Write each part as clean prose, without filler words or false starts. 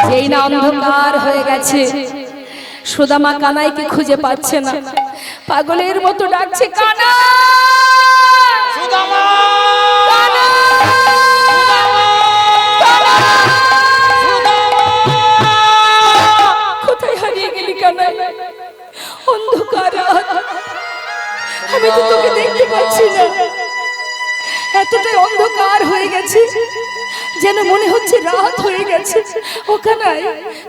যেই না অন্ধকার হয়ে গেছে, সুদামা কানাইকে খুঁজে পাচ্ছে না, পাগলের মতো ডাকছে, কানা সুদামা, কোথায় হারিয়ে গেলি কানাই? অন্ধকার রাত, আমি তো তোকে দেখতে পাচ্ছি না, এতটাই অন্ধকার হয়ে গেছে যেন মনে হচ্ছে রাত হয়ে গেছে। ও কানাই,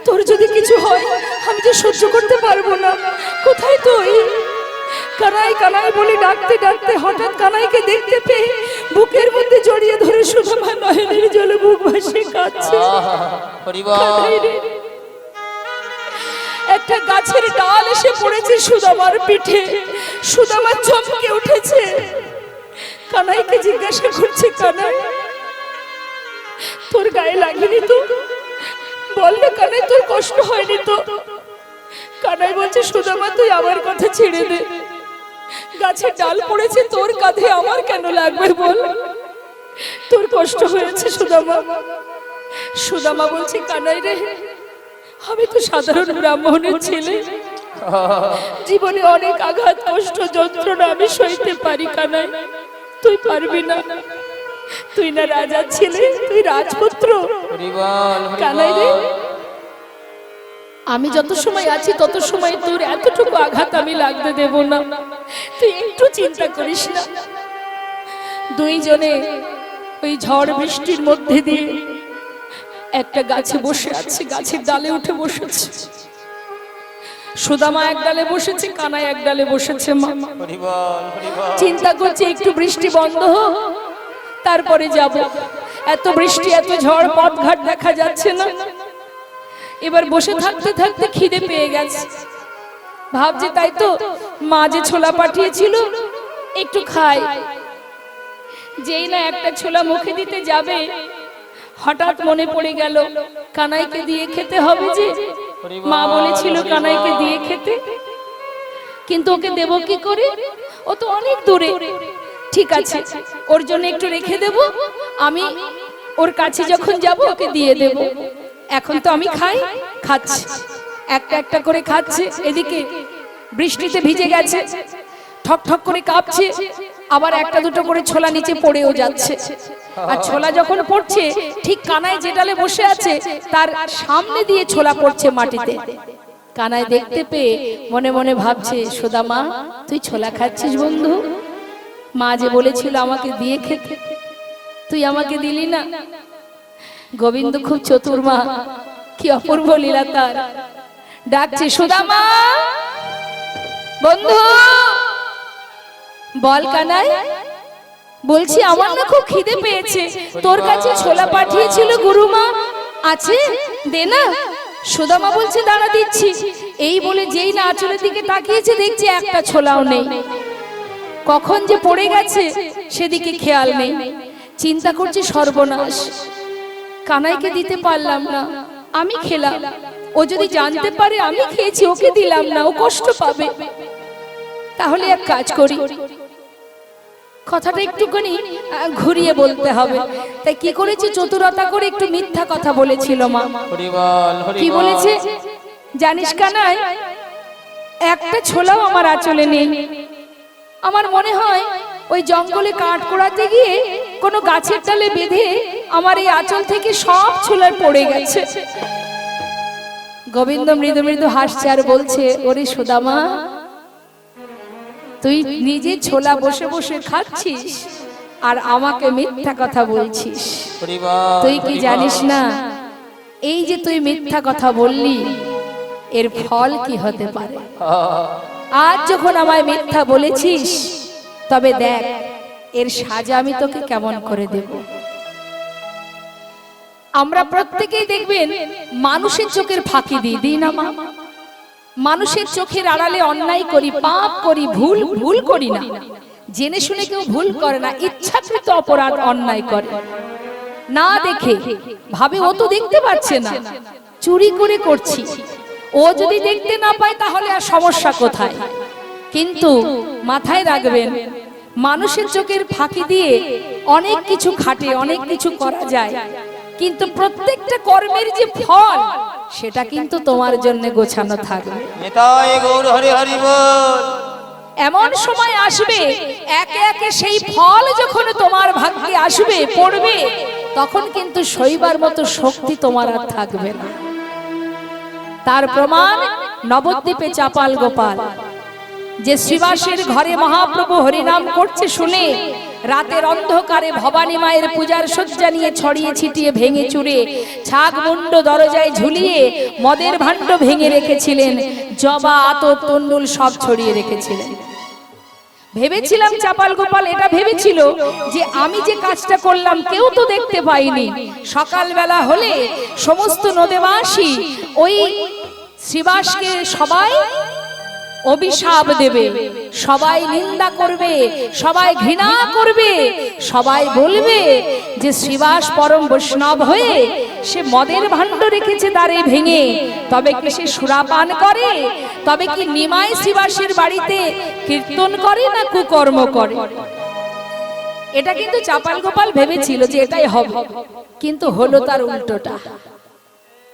তোর যদি কিছু হয় আমি যে সহ্য করতে পারবো না। কোথায় তুই? কানাই কানাই বলে ডাকতে ডাকতে হঠাৎ কানাইকে দেখতে পেয়ে বুকের মধ্যে জড়িয়ে ধরে সুদামা নয়নের জলে বুক ভাসিয়ে কাঁদছে। কানাই রে, একটা গাছের ডাল এসে পড়েছে সুদামার পিঠে, সুদামা চমকে উঠেছে, কানাইকে জিজ্ঞাসা করছে, কানাই তোর গায়ে লাগেনি তো? বল না কানাই, তোর কষ্ট হয়নি তো? কানাই বলছে, সুদামা তুই আমার কথা ছেড়ে দে, গাছের ডাল পড়েছে তোর কাঁধে, আমার কেন লাগবে বল? তোর কষ্ট হয়েছে সুদামা। সুদামা বলছে, কানাই রে, আমি তো সাধারণ ব্রাহ্মণের ছেলে, জীবনে অনেক আঘাত কষ্ট যন্ত্রণা আমি সইতে পারি, কানাই তুই পারবি না, তুই না রাজা ছেলে, তুই রাজপুত্র। কানাই রে, আমি যত সময় আছি তত সময় তোর এতটুকু আঘাত আমি লাগতে দেব না, তুই একটু চিন্তা করিস না। দুইজনে ওই ঝড় বৃষ্টির মধ্যে দিয়ে একটা গাছে বসে আছে, গাছের ডালে উঠে বসেছে। সুদামা এক ডালে বসেছে, কানাই এক ডালে বসেছে। মা চিন্তা করছে একটু বৃষ্টি বন্ধ হোক, তারপরে যাব। এত বৃষ্টি এত ঝড়, পথঘাট দেখা যাচ্ছে না। এবার বসে থাকতে থাকতে খিদে পেয়ে গেছে, ভাবছে তাই তো মা যে ছোলা পাঠিয়েছিল একটু খাই। যেই না একটা ছোলা মুখে দিতে যাবে, হঠাৎ মনে পড়ে গেল কানাইকে দিয়ে খেতে হবে, যে মা বলেছিল কানাইকে দিয়ে খেতে, কিন্তু ওকে দেব কি করে? ও তো অনেক দূরে। ঠিক আছে, ওর জন্য একটু রেখে দেব, আমি ওর কাছে যখন যাব ওকে দিয়ে দেব। এখন তো আমি খাচ্ছি, একটা একটা করে খাচ্ছে। এদিকে বৃষ্টিতে ভিজে গেছে, ঠক ঠক করে কাঁপছে, আবার একটা দুটো করে ছোলা নিচে পড়েও যাচ্ছে। আর ছোলা যখন পড়ছে, ঠিক কানাই যে ডালে বসে আছে তার সামনে দিয়ে ছোলা পড়ছে মাটিতে। কানাই দেখতে পেয়ে মনে মনে ভাবছে, সুদামা তুই ছোলা খাচ্ছিস বন্ধু? মা যে বলেছিল আমাকে দিয়ে খেতে, তুই আমাকে দিলি না। গোবিন্দ খুব চতুর মা, কি অপূর্ব লীলা তার। ডাকছে, সুদামা বন্ধু, বল কানাই। বলছি আমার না খুব খিদে পেয়েছে, তোর কাছে ছোলা পাঠিয়েছিল গুরুমা, আছে দে না। সুদামা বলছে, দাঁড়া দিচ্ছি। এই বলে যেই না আঁচলের দিকে তাকিয়েছে, দেখছে একটা ছোলাও নেই। কখন যে পড়ে গেছে সেদিকে খেয়াল নেই। চিন্তা করছে, সর্বনাশ, কানাইকে দিতে পারলাম না, আমি খেলাম, ও যদি জানতে পারে আমি খেয়েছি, ওকে দিলাম না, ও কষ্ট পাবে। তাহলে এক কাজ করি, কথাটা একটুখানি ঘুরিয়ে বলতে হবে। তাই কি করেছে, চতুরতা করে একটু মিথ্যা কথা বলেছিল মা। কি বলেছে জানিস কানাই? একটা ছোলাও আমার আঁচলে নেই। আমার মনে হয় ওই জঙ্গলে কাঠ কোড়াতে গিয়ে কোনো গাছের ডালে বেঁধে আমার এই আঁচল থেকে সব ছোলা পড়ে গেছে। গোবিন্দ মৃদু মৃদু হাসছে আর বলছে, ওরে সুদামা, তুই নিজে ছোলা বসে বসে খাচ্ছিস আর আমাকে মিথ্যা কথা বলছিস। তুই কি জানিস না, এই যে তুই মিথ্যা কথা বললি, এর ফল কি হতে পারে? আজ যখন আমায় মিথ্যা বলেছিস, তবে দেখ এর সাজা আমি তোকে কেমন করে দেব। আমরা প্রত্যেকেই দেখবেন মানুষের চোখের ফাঁকি দিই না মা? মানুষের চোখের আড়ালে অন্যায় করি, পাপ করি, ভুল করি না। জেনে শুনে কেউ ভুল করে না, ইচ্ছাকৃত অপরাধ অন্যায় করে না দেখে ভাবে ও তো দেখতে পাচ্ছে না, চুরি করে করছি, ও যদি দেখতে না পায় তাহলে আর সমস্যা কোথায়? কিন্তু মাথায় রাখবেন, মানুষের চোখের ফাঁকি দিয়ে অনেক কিছু খাটে, অনেক কিছু করা যায়। কিন্তু প্রত্যেকটা কর্মের যে ফল সেটা কিন্তু তোমার জন্য গোছানো থাকবে। নিতাই গৌর হরি হরি বল। এমন সময় আসবে একে একে সেই ফল যখন তোমার ভাগ্যে আসবে পড়বে, তখন কিন্তু সইবার মতো শক্তি তোমার আর থাকবে না। তার প্রমাণ নবদ্বীপে চাপাল গোপাল যে শ্রীবাসের ঘরে মহাপ্রভু হরিনাম করছে শুনে রাতের অন্ধকারে ভবানী মায়ের পূজার সজ্জা নিয়ে ছড়িয়ে ছিটিয়ে ভেঙে চুরে ছাগ মুন্ড দরজায় ঝুলিয়ে মদের ভাণ্ড ভেঙে রেখেছিলেন, জবা আতর তন্ডুল সব ছড়িয়ে রেখেছিলেন। ভেবেছিলাম চাপাল গোপাল এটা ভেবেছিল যে আমি যে কাজটা করলাম কেউ তো দেখতে পাইনি, সকালবেলা হলে সমস্ত নদেবাসী ওই শ্রীবাসকে সবাই অভিশাপ দেবে, সবাই নিন্দা করবে, সবাই ঘৃণা করবে, সবাই বলবে যে শ্রীবাস পরম বৈষ্ণব হয়ে সে মদের ভাণ্ড রেখেছে দ্বারে ভেঙে, তবে কি সে সুরাপান করে, তবে কি নিমাই শ্রীবাসের বাড়িতে কীর্তন করে না কুকর্ম করে। এটা কিন্তু চাপাল গোপাল ভেবেছিল যে এটাই হবে, কিন্তু হলো তার উল্টোটা।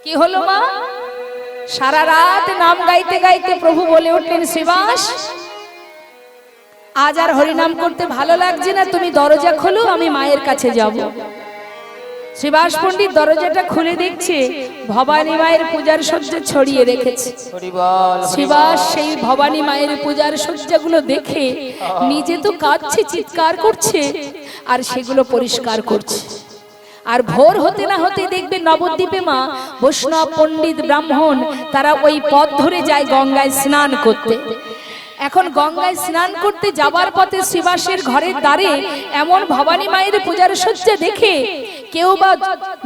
কি হলো মা? সারা রাত নাম গাইতে গাইতে প্রভু বলে উঠলেন, শ্রীবাস আজ আর হরিনাম করতে ভালো লাগছে না, তুমি দরজা খোলো, আমি মায়ের কাছে যাব। শ্রীবাস পণ্ডিত দরজাটা খুলে দেখছে ভবানী মায়ের পূজার সজ্জা ছড়িয়ে রেখেছে। শ্রীবাস সেই ভবানী মায়ের পূজার সজ্জাগুলো দেখে নিজে তো কাঁদছে, চিৎকার করছে, আর সেগুলো পরিষ্কার করছে। আর ভোর হতে না হতে দেখবে নবদ্বীপে মা বৈষ্ণব পণ্ডিত ব্রাহ্মণ তারা ওই পথ ধরে যায় গঙ্গায় স্নান করতে। এখন গঙ্গায় স্নান করতে যাবার পথে শ্রীবাসের ঘরের দ্বারে এমন ভবানী মায়ের পূজার সজ্জা দেখে কেউ বা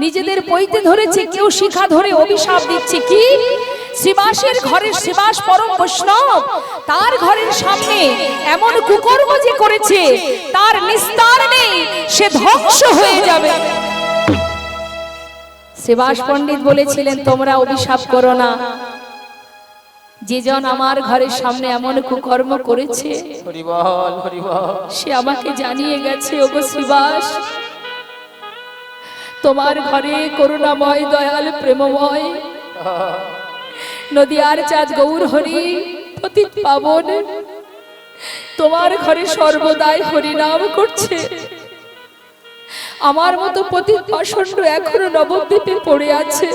নিজেদের পৈতে ধরেছে, কেউ শিখা ধরে অভিশাপ দিচ্ছে। কি? শ্রীবাসের ঘরের শ্রীবাস পরম বৈষ্ণব, তার ঘরের সামনে এমন কুকর্ম যে করেছে তার নিস্তার নেই, সে ধ্বংস হয়ে যাবে। শ্রীবাস পণ্ডিত বলেছিলেন, তোমরা অভিশাপ করো না, যে জন আমার ঘরের সামনে এমন কুকর্ম করেছে সে আমাকে জানিয়ে গেছে, ওগো শ্রীবাস তোমার ঘরে করুণাময় দয়াল প্রেমময় নদিয়ার চাঁদ গৌর হরি পতিত পাবন তোমার ঘরে সর্বদাই হরিনাম করছে। আমার মতো পতিত পাষণ্ড এখনো নবদ্বীপে পড়ে আছে,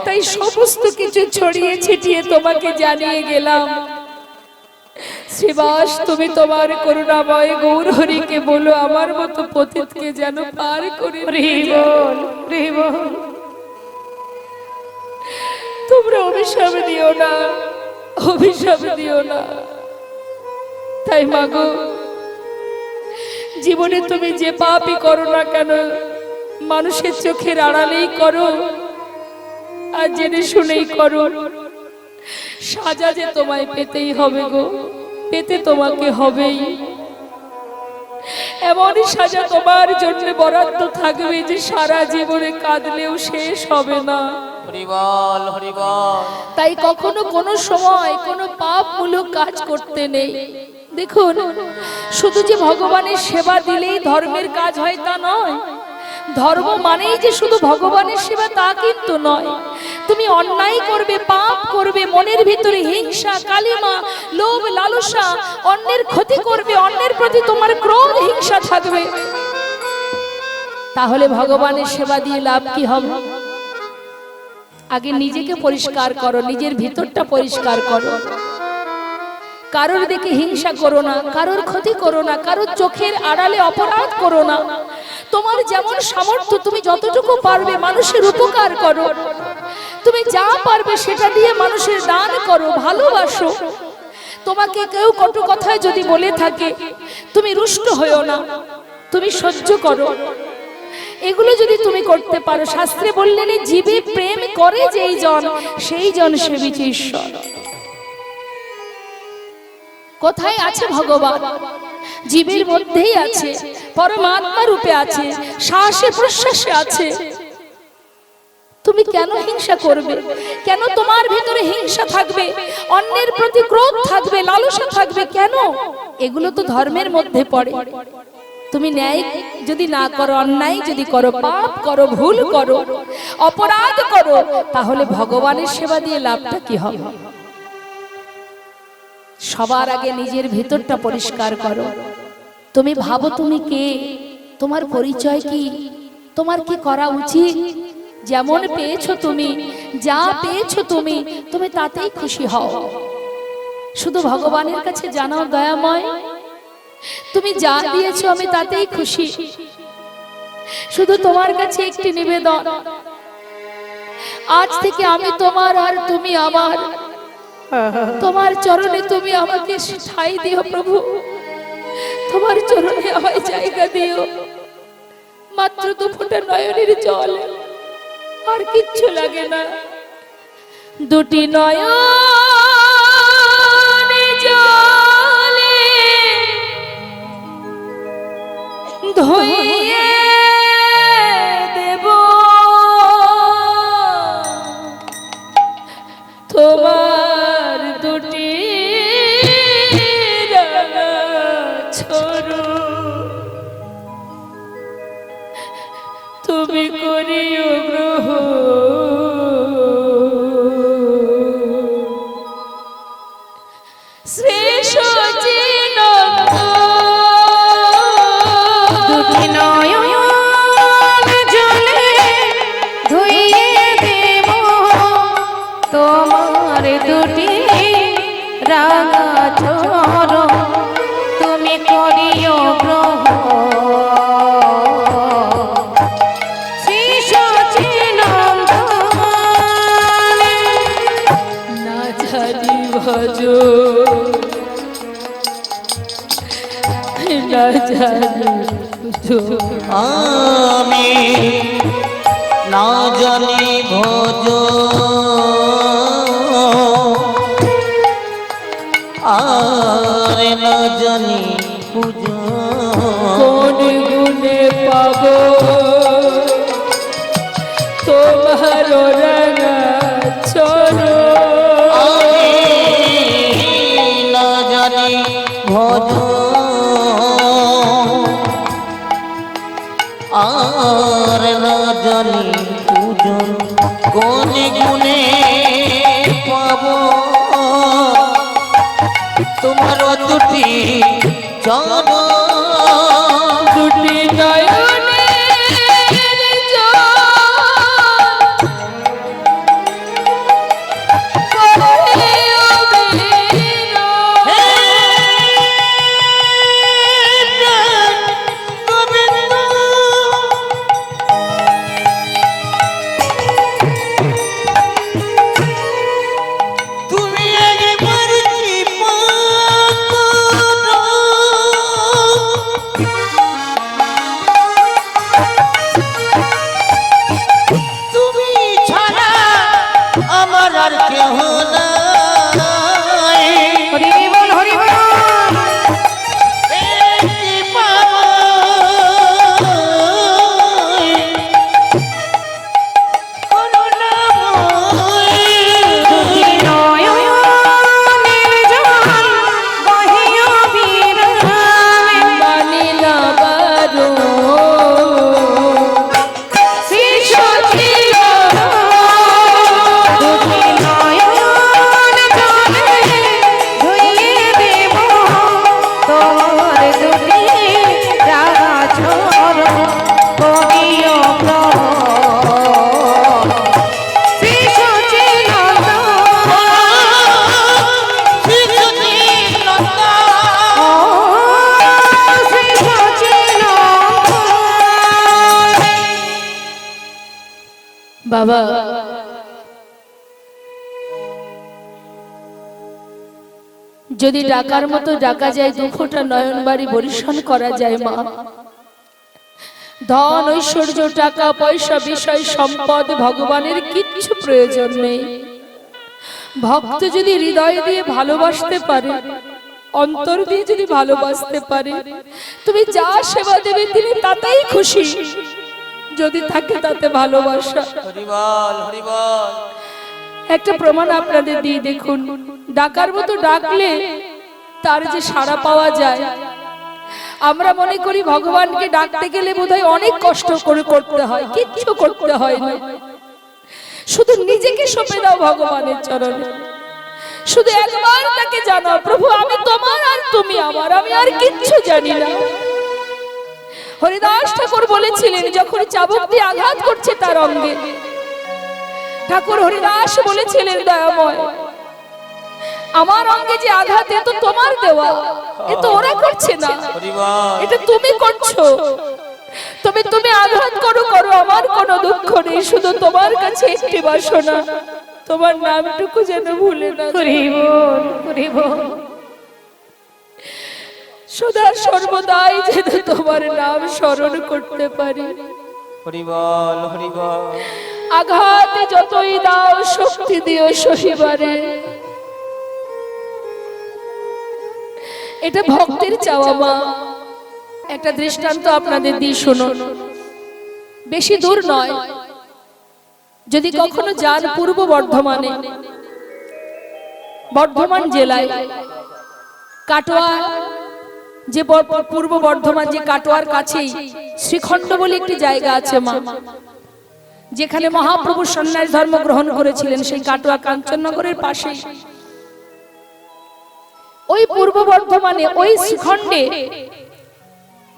তাই সমস্ত কিছু ছড়িয়ে ছিটিয়ে তোমাকে জানিয়ে গেলাম। শ্রীবাস তুমি তোমার করুণাময় গৌর হরিকে বলো আমার মতো পতিতকে যেন পার করে। তোমরা অভিশাপ দিও না, অভিশাপ দিও না। তাই মাগো, জীবনে তুমি যে পাপই করো না কেন, মানুষের চোখের আড়ালেই করো আর জেনে শুনেই করো, সাজা যে তোমায় পেতেই হবে গো, পেতে তোমাকে হবেই। এমনই সাজা তোমার জন্য বরাদ্দ থাকবে যে সারা জীবনে কাঁদলেও শেষ হবে না। তাই কখনো কোনো সময় কোনো পাপমূলক কাজ করতে নেই। দেখুন, শুধু যে ভগবানের সেবা দিলেই ধর্মের কাজ হয় তা নয়, ধর্ম মানেই যে শুধু ভগবানের সেবা তা কিন্তু নয়। তুমি অন্যায় করবে, পাপ করবে, মনের ভিতরে হিংসা, কালিমা, লোভ, লালসা, অন্যের ক্ষতি করবে, অন্যের প্রতি তোমার ক্রোধ, হিংসা থাকবে, তাহলে ভগবানের সেবা দিয়ে লাভ কি হবে? আগে নিজেকে পরিষ্কার করো, নিজের ভিতরটা পরিষ্কার করো। কারোর দিকে হিংসা করো না, কারোর ক্ষতি করো না, কারোর চোখের আড়ালে অপরাধ করো না। তোমার যেমন সামর্থ্য তুমি যতটুকু পারবে মানুষের উপকার করো। তুমি যা পারবে সেটা দিয়ে মানুষের দান করো, ভালোবাসো। তোমাকে কেউ কটু কথায় যদি বলে থাকে তুমি রুষ্ট হইও না, তুমি সহ্য করো। এগুলো যদি তুমি করতে পারো, শাস্ত্রে বললেন জীবে প্রেম করে যেই জন সেই জন সেবিছে ঈশ্বর। কোথায় আছে ভগবান? জীবের মধ্যেই আছে, পরমাত্মা রূপে আছে, শ্বাসে প্রশ্বাসে আছে। তুমি কেন হিংসা করবে? কেন তোমার ভিতরে হিংসা থাকবে, অন্যের প্রতি ক্রোধ থাকবে, লালসা থাকবে? কেন? এগুলো তো ধর্মের মধ্যে পড়ে। তুমি ন্যায় যদি না করো, অন্যায় যদি করো, পাপ করো, ভুল করো, অপরাধ করো, তাহলে ভগবানের সেবা দিয়ে লাভটা কি হবে? সবার আগে নিজের ভিতরটা পরিষ্কার করো। তুমি ভাবো তুমি কে, তোমার পরিচয় কি, তোমার কি করা উচিত। যেমন পেয়েছো তুমি, যা পেয়েছো তুমি, তুমি তাতেই খুশি হও। শুধু ভগবানের কাছে জানাও, দয়াময় তুমি যা দিয়েছো আমি তাতেই খুশি। শুধু তোমার কাছে একটি নিবেদন, আজ থেকে আমি তোমার আর তুমি আমার। তোমার চরণে তুমি আমাকে ঠাঁই দিও প্রভু, তোমার চরণে আমায় জায়গা দিও। মাত্র 2 ফোঁটা নয়নের জল, আর কিচ্ছু লাগে না। 2টি নয়ন জলে ধুইয়ে দেব তোমার 2টি রাঙা ছোড়ো। তুমি করিও গ্রহণ শ্রী সচিনন্দ। 2টি নয়ন জলে ধুইয়ে দেব তোমার 2টি রাঙা চরণ। তুমি করিও গ্রহণ শ্রী সচিনন্দন। না জানি ভজ, না জানি বুঝো, আমি না জানি ভজ, আর না জানি পুজো। কোন গুণে পাবো তোমার রাঙা চরণ। আমি না জানি ভজ, আর না জানি পুজো। কোন গুণে পাবো তোমার 2টি চরণ। 2টি নয়নের জল করিও বিরহ। গোবিন্দ তুমি একবার কৃপা করো, তুমি ছাড়া আমার আর কেহ নাই। হরি বল হরি বল। নয়নের জল বহিও বিরামে মানি না বারণ শ্রী সচিনন্দন। 2টি নয়ন জলে ধুইয়ে দেব তোমার 2টি রাঙা চরণ। করিও গ্রহণ শ্রী সচিনন্দন। শ্রী সচিনন্দন। বাবা। যদি ডাকার মতো ডাকা যায়, 2 ফোঁটা নয়ন বাড়ি বরিশন করা যায় মা। ধন ঐশ্বর্য টাকা পয়সা বিষয় সম্পদ ভগবানের কিচ্ছু প্রয়োজন নেই। ভক্ত যদি হৃদয় দিয়ে ভালোবাসতে পারে, অন্তর দিয়ে যদি ভালোবাসতে পারে, তুমি যা সেবা দেবে তিনি তাতেই খুশি। যদি থাকে তাতে ভালোবাসা। হরিবল হরিবল। একটা প্রমাণ আপনাদের দিয়ে দেখুন। ডাকার মতো ডাকলে তার যে সাড়া পাওয়া যায়, আমরা মনে করি ভগবানকে ডাকতে গেলে বোধহয় অনেক কষ্ট করে করতে হয়, কিচ্ছু করতে হয় না। শুধু নিজেকে সঁপে দাও ভগবানের চরণে, শুধু একবার তাকে জানাও, প্রভু আমি তোমার আর তুমি আমার, আমি আর কিচ্ছু জানি না। হরিদাস ঠাকুর বলেছিলেন যখন চাবুক দিয়ে আঘাত করছে তার অঙ্গে, ঠাকুর হরিদাস বলেছিলেন দয়াময় আমার অঙ্গে যে আঘাত এ তো তোমার দেওয়া, এ তো ওরা করছে না, এটা তুমি করছো। তবে তুমি আঘাত করো করো, আমার কোনো দুঃখ নেই, শুধু তোমার কাছে একটি বাসনা, তোমার নামটুকু যেন ভুলে না সদা সর্বদাই যেন তোমার নাম স্মরণ করতে পারি। হরিবল হরিবল। আঘাত যতই দাও শক্তি দিও সহিবারে, এটা ভক্তের চাওয়া মা। একটা দৃষ্টান্ত আপনাদের দিয়ে শুনুন, বেশি দূর নয়, যদি কখনো যান পূর্ব বর্ধমানে, বর্ধমান জেলায় কাটোয়া, যে পূর্ব বর্ধমান যে কাটোয়ার কাছেই শ্রীখণ্ড বলে একটি জায়গা আছে মা, যেখানে মহাপ্রভু সন্ন্যাস ধর্ম গ্রহণ করেছিলেন, সেই কাটোয়া কাঞ্চননগরের পাশে ওই পূর্ব বর্ধমানে ওই শ্রীখণ্ডে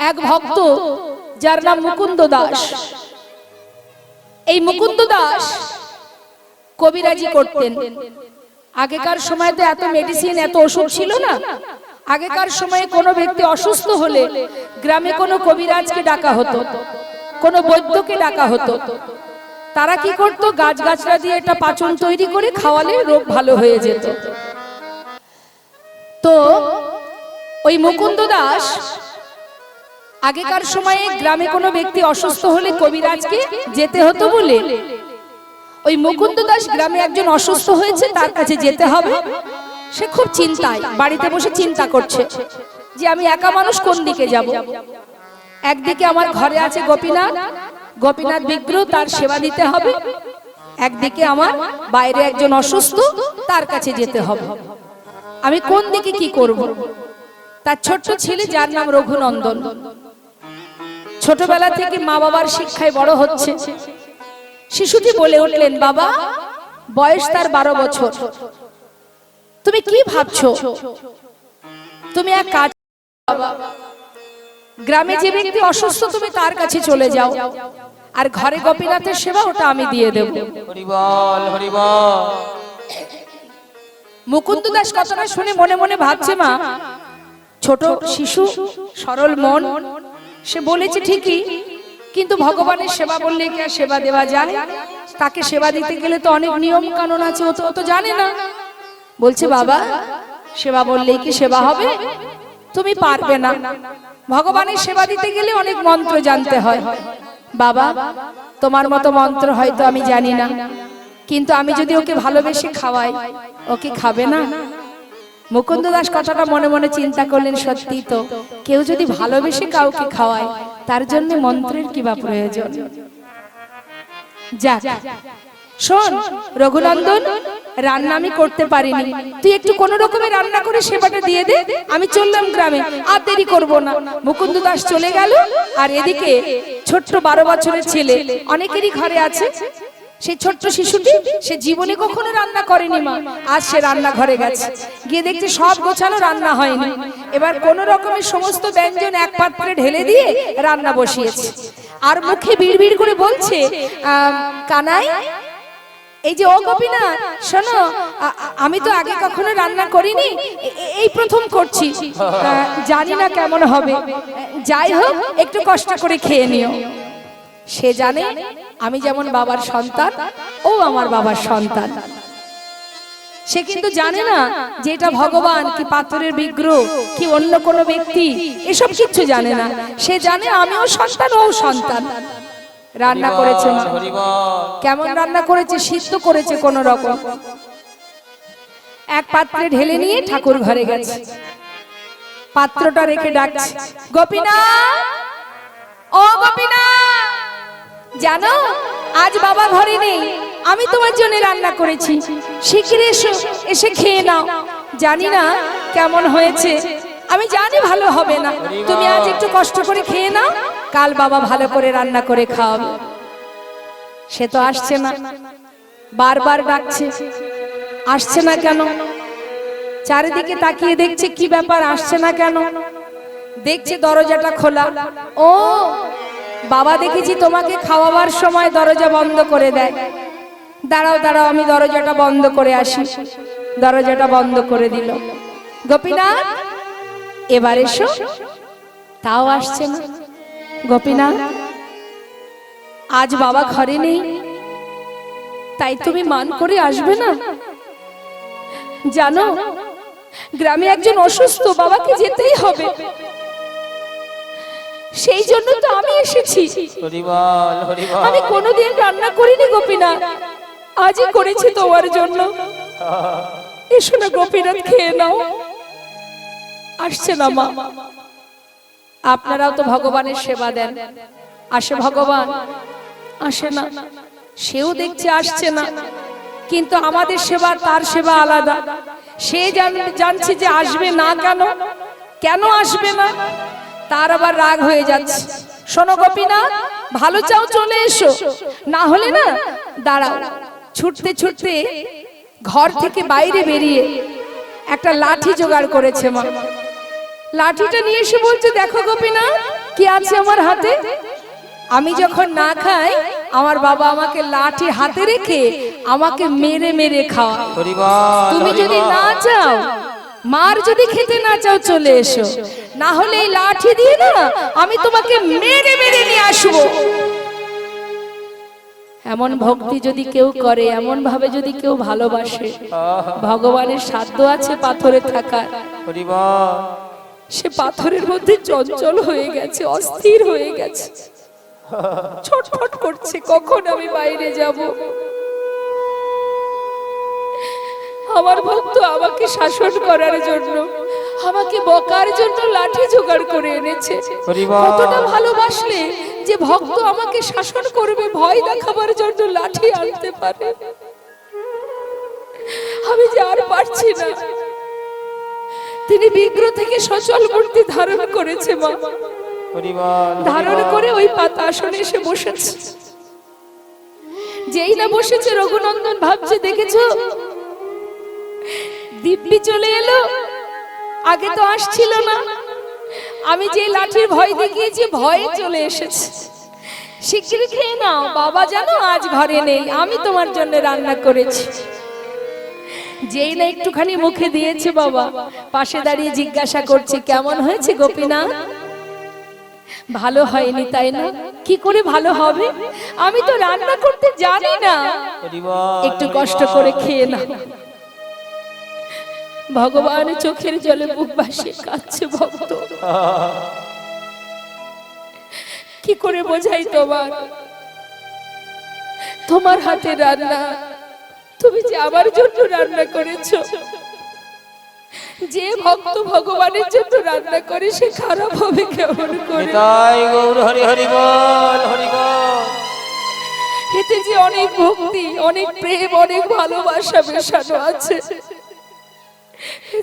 এক ভক্ত যার নাম মুকুন্দ দাস। এই মুকুন্দ দাস কবিরাজি করতেন। আগেকার সময় তো এত মেডিসিন এত ওষুধ ছিল না, আগেকার সময়ে কোনো ব্যক্তি অসুস্থ হলে গ্রামে কোনো কবিরাজকে ডাকা হতো, কোনো বৈদ্যকে ডাকা হতো। তারা কি করতো, গাছগাছরা দিয়ে একটা পাচন তৈরি করে খাওয়ালে রোগ ভালো হয়ে যেত। তো ওই মুকুন্দ দাস আগেকার সময়ে গ্রামে কোনো ব্যক্তি অসুস্থ হলে কবিরাজকে যেতে হতো বলে ওই মুকুন্দ দাস গ্রামে একজন অসুস্থ হয়েছে, তার কাছে যেতে হবে। সে খুব চিন্তায়, বাড়িতে বসে চিন্তা করছে যে আমি একা মানুষ কোন দিকে যাব। একদিকে আমার ঘরে আছে গোপীনাথ, গোপীনাথ বিগ্রহ, তার সেবা দিতে হবে। একদিকে আমার বাইরে একজন অসুস্থ, তার কাছে যেতে হবে। আমি কোন দিকে কি করব? তার ছোট্ট ছেলে যার নাম রঘুনন্দন, ছোটবেলা থেকে মা বাবার শিক্ষায় বড় হচ্ছে। শিশুটি বলে উঠলেন, বাবা, বয়স তার 12 বছর, তুমি কি ভাবছো? তুমি এক কাজ, বাবা, গ্রামে যে ব্যক্তি অসুস্থ তুমি তার কাছে চলে যাও, আর ঘরে গোপীনাথের সেবা ওটা আমি দিয়ে দেব। হরিবল হরিবল। মুকুন্দ দাস কথাটা শুনে মনে মনে ভাবছে, মা, ছোট শিশু, সরল মন, সে বলেছে ঠিকই, কিন্তু ভগবানের সেবা বললে কি আর সেবা দেওয়া যায়? তাকে সেবা দিতে গেলে তো অনেক নিয়ম কানুন আছে, ও তো জানে না। বলছে, বাবা, সেবা বললেই কি সেবা হবে? তুমি পারবে না। ভগবানের সেবা দিতে গেলে অনেক মন্ত্র জানতে হয়। বাবা, তোমার মতো মন্ত্র হয়তো আমি জানি না, কিন্তু আমি যদি ওকে ভালোবেসে খাওয়াই, ও কি খাবে না? মুকুন্দ দাস কথাটা মনে মনে চিন্তা করলেন, সত্যি তো, কেউ যদি ভালোবেসে কাউকে খাওয়ায়, তার জন্য মন্ত্রের কি বা প্রয়োজন? যাক, শোন রঘুনন্দন, রান্না আমি করতে পারিনি, তুই একটু কোন রকমে রান্না করে সেবাটা দিয়ে দে, আমি চললাম গ্রামে, আর দেরি করবো না। মুকুন্দ দাস চলে গেল। আর এদিকে ছোট্ট 12 বছরের ছেলে, অনেকেরই ঘরে আছে, সেই ছোট্ট শিশুটি, সে জীবনে কখনো রান্না করেনি মা, আজ সে রান্না ঘরে গেছে, গিয়ে দেখছে সব গোছানো, রান্না হয়নি। এবার কোন রকমের সমস্ত ব্যঞ্জন এক পাত্রে ঢেলে দিয়ে রান্না বসিয়েছে, আর মুখে বিড়বিড় করে বলছে, কানাই, এই যে ও গোপীনাথ, শোনো, আমি তো আগে কখনো রান্না করিনি, এই প্রথম করছি, জানি না কেমন হবে, যাই হোক একটু কষ্ট করে খেয়ে নিও। সে জানে আমি যেমন বাবার সন্তান, ও আমার বাবার সন্তান। সে কিন্তু জানে না যে এটা ভগবান কি পাথরের বিগ্রহ কি অন্য কোনো ব্যক্তি, এসব কিছু জানে না। সে জানে আমিও সন্তান, ও সন্তান। রান্না করেছে মা, কেমন রান্না করেছে? সিদ্ধ করেছে কোন রকম, এক পাত্রে ঢেলে নিয়ে ঠাকুর ঘরে গেছে, পাত্রটা রেখে ডাকছে, গোপীনাথ, ও গোপীনাথ, জানো আজ বাবা ঘরে নেই, আমি তোমার জন্য রান্না করেছি, শিগগিরই এসো, এসে খেয়ে নাও। জানি না কেমন হয়েছে, আমি জানি ভালো হবে না, তুমি আজ একটু কষ্ট করে খেয়ে নাও, কাল বাবা ভালো করে রান্না করে খাওয়াবে। সে তো আসছে না, বারবার ডাকছে, আসছে না কেন? চারিদিকে তাকিয়ে দেখছে কি ব্যাপার, আসছে না কেন? দেখছে দরজাটা খোলা। ও বাবা, দেখেছি তোমাকে খাওয়াবার সময় দরজা বন্ধ করে দেয়। দাঁড়াও দাঁড়াও, আমি দরজাটা বন্ধ করে আসি। দরজাটা বন্ধ করে দিল। গোপীনাথ, এবার এসো। তাও আসছে না। গোপীনাথ, আজ বাবা ঘরে নেই, তাই তুমি মান করে আসবে না? জানো, গ্রামে একজন অসুস্থ, বাবাকে যেতেই হবে, সেই জন্য তো আমি এসেছি। হরিবল হরিবল। আমি কোনোদিন রান্না করিনি গোপীনাথ, আজই করেছি তোমার জন্য। এসো না গোপীনাথ, খেয়ে নাও। আসছে না মা। আপনারাও তো ভগবানের সেবা দেন, আসে ভগবান, আসে না। সেও দেখছে আসছে না, কিন্তু আমাদের সেবা তার সেবা আলাদা। সে জানছে যে আসবে না, কেন কেন আসবে না, তার আবার রাগ হয়ে যাচ্ছে। শোনো গোপীনাথ, ভালো চাও চলে এসো, না হলে না দাঁড়াও। ছুটতে ছুটতে ঘর থেকে বাইরে বেরিয়ে একটা লাঠি জোগাড় করেছে মা। লাঠিটা নিয়ে এসে বলছে, দেখো গোপীনাথ, কি আছে আমার হাতে। আমি যখন না খাই, আমার বাবা আমাকে লাঠি হাতে রেখে আমাকে মেরে মেরে খাওয়ায়। হরিবল তুমি যদি হরিবল। না চাও, মার যদি খেতে না চাও, চলে এসো, না হলে এই লাঠি দিয়ে না আমি তোমাকে মেরে মেরে নিয়ে আসবো। এমন ভক্তি যদি কেউ করে, এমন ভাবে যদি কেউ ভালোবাসে, ভগবানের সাধ্য আছে পাথরে থাকার। হরিবল। সে পাথরের মধ্যে চঞ্চল হয়ে গেছে, অস্থির হয়ে গেছে, ছটফট করছে, কখন আমি বাইরে যাব। আমার ভক্ত আমাকে শাসন করার জন্য, আমাকে বকার জন্য লাঠি জোগাড় করে এনেছে। কতটা ভালোবাসলে যে ভক্ত আমাকে শাসন করবে, ভয় দেখাবার জন্য লাঠি আনতে পারে। আমি যে আর পারছি না। তিনি বিগ্রহ থেকে সচল মূর্তি ধারণ করেছে মা। ধারণ করে ওই পাতা আসনে এসে বসেছে। যেই না বসেছে, রঘুনন্দন ভাবছে, দেখেছো দিব্যি চলে এলো, আগে তো আসছিল না। আমি যে লাঠির ভয় দেখিয়েছি, ভয়ে চলে এসেছে। শিগগিরই খেয়ে নাও, বাবা জানো আজ ঘরে নেই, আমি তোমার জন্য রান্না করেছি। যেই না একটুখানি মুখে দিয়েছে, বাবা পাশে দাঁড়িয়ে জিজ্ঞাসা করছে, কেমন হয়েছে গোপীনাথ? ভালো হয়নি তাই না? কি করে ভালো হবে? আমি তো রান্না করতে জানি না। একটু কষ্ট করে খেয়ে নাও। ভগবান চোখের জলে বুক ভাসিয়ে কাঁদছে ভক্ত। কি করে বোঝাই তোমার, তোমার হাতে রান্না, তুমি যে আমার জন্য রান্না করেছো। যে ভক্ত ভগবানের জন্য রান্না করে, সে খারাপ হবে কেমন করে? এতে যে অনেক ভক্তি, অনেক প্রেম, অনেক ভালোবাসা মেশানো আছে,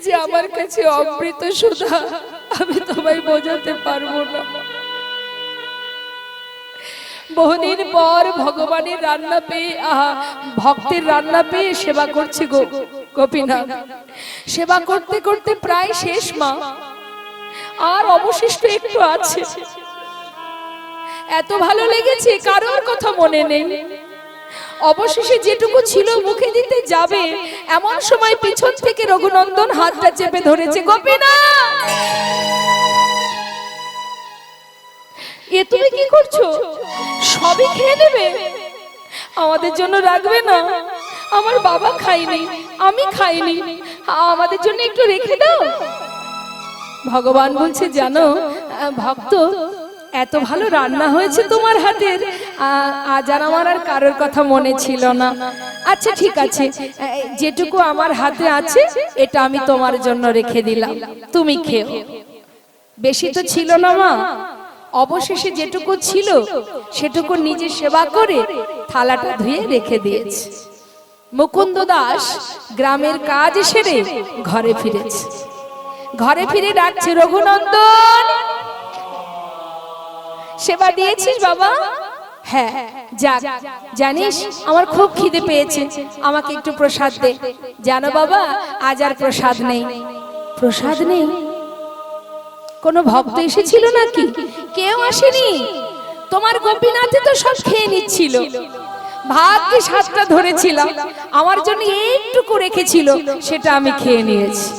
যে আমার কাছে অমৃত সুধা, আমি তোমায় বোঝাতে পারবো না। বহুদিন পর ভগবানের রান্না পেয়ে, ভক্তের রান্না পেয়ে সেবা করছে গোপীনাথ। সেবা করতে করতে প্রায় শেষ মা, আর অবশিষ্ট একটু আছে। এত ভালো লেগেছে, কারোর কথা মনে নেই। অবশেষে যেটুকু ছিল মুখে দিতে যাবে, এমন সময় পিছন থেকে রঘুনন্দন হাতটা চেপে ধরেছে। গোপীনাথ, এ তুমি কি করছো? সবই খেয়ে নেবে, আমাদের জন্য রাখবে না? আমার বাবা খায়নি, আমি খাইনি, আমাদের জন্য একটু রেখে দাও। ভগবান বলছে, জানো ভক্ত, এত ভালো রান্না হয়েছে তোমার হাতের, আজ আর আমার আর কারোর কথা মনে ছিল না। আচ্ছা ঠিক আছে, যেটুকু আমার হাতে আছে এটা আমি তোমার জন্য রেখে দিলাম, তুমি খেও। বেশি তো ছিল না মা, অবশেষে যেটুকু ছিল সেটুকু নিজে সেবা করে থালাটা ধুয়ে রেখে দিয়েছে। মুকুন্দ দাস গ্রামের কাজ সেরে ঘরে ফিরেছে। ঘরে ফিরে ডাকছে, রঘুনন্দন সেবা দিয়েছিস বাবা? হ্যাঁ। যাক, জানিস আমার খুব খিদে পেয়েছে, আমাকে একটু প্রসাদ দে। জানো বাবা, আজ আর প্রসাদ নেই। প্রসাদ নেই? কোনো ভক্ত এসেছিল নাকি? কেউ আসেনি। তোমার গোপীনাথে তো সব খেয়ে নিচ্ছিল। ভাগ্যে সাতটা ধরেছিলাম, আমার জন্য একটুকু রেখেছিল, সেটা আমি খেয়ে নিয়েছি।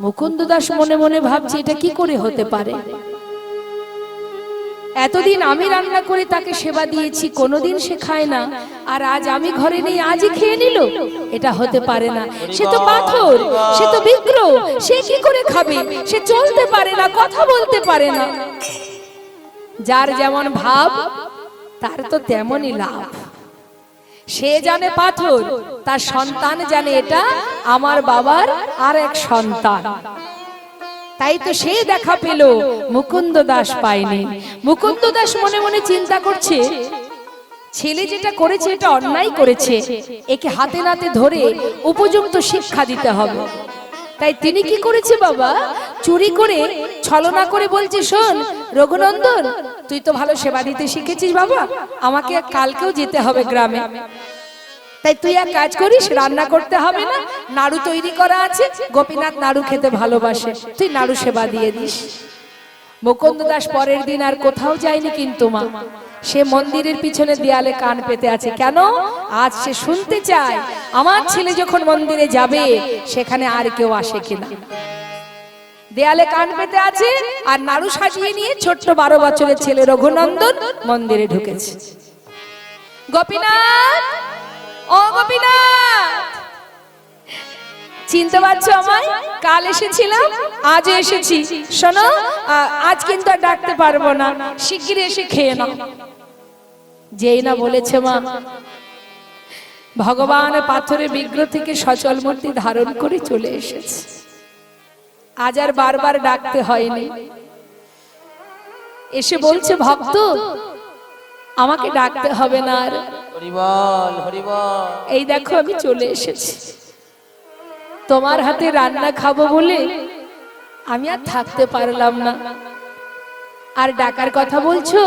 মুকুন্দ দাস মনে মনে ভাবছে, এটা কি করে হতে পারে? এতদিন আমি রান্না করে তাকে সেবা দিয়েছি, কোনোদিন সে খায় না, আর আজ আমি ঘরে নেই, আজই খেয়ে নিল? এটা হতে পারে না। সে তো পাথর, সে তো বিগ্রহ, সে কি করে খাবে? সে চলতে পারে না, কথা বলতে পারে না। যার যেমন ভাব তার তো তেমনই লাভ। সে জানে পাথর, তার সন্তান জানে এটা আমার বাবার আর এক সন্তান। তাই তো সে দেখা পেল, মুকুন্দ দাস পায়নি। মুকুন্দ দাস মনে মনে চিন্তা করছে, ছেলে যেটা করেছে এটা অন্যায় করেছে, একে হাতে নাতে ধরে উপযুক্ত শিক্ষা দিতে হবে। তাই তিনি কি করেছে বাবা, চুরি করে ছলনা করে বলছে, শোন রঘুনন্দন, তুই তো ভালো সেবা দিতে শিখেছিস বাবা, আমাকে কালকেও যেতে হবে গ্রামে। তাই তুই এক কাজ করিস, রান্না করতে হবে না, নাড়ু তৈরি করা আছে, গোপীনাথ নাড়ু খেতে ভালোবাসে, তুই নাড়ু সেবা দিয়ে দিস। মুকুন্দ দাস পরের দিন আর কোথাও যায়নি, কিন্তু মা সে মন্দিরের পিছনে দেয়ালে কান পেতে আছে। কেন? আজ সে শুনতে চায় আমার ছেলে যখন মন্দিরে যাবে সেখানে আর কেউ আসে কিনা। দেয়ালে কান পেতে আছে আর নাড়ু সাজিয়ে নিয়ে ছোট্ট 12 বছরের ছেলে রঘুনন্দন মন্দিরে ঢুকেছে। গোপীনাথ, ও গোপীনাথ, চিনতে পারছো আমায়? কাল এসেছিলাম, আজও এসেছি। শোনো, আজ কিন্তু আর ডাকতে পারবো না, শিগগিরই এসে খেয়ে নাও। যেই না বলেছে মা, ভগবান পাথরের বিগ্রহ থেকে সচল মূর্তি ধারণ করে চলে এসেছে। আজ আর বারবার ডাকতে হয়নি। এসে বলছে, ভক্ত আমাকে ডাকতে হবে না আর। হরিবল হরিবল। এই দেখো আমি চলে এসেছি, তোমার হাতে রান্না খাবো বলে আমি আর থাকতে পারলাম না। আর ডাকার কথা বলছো,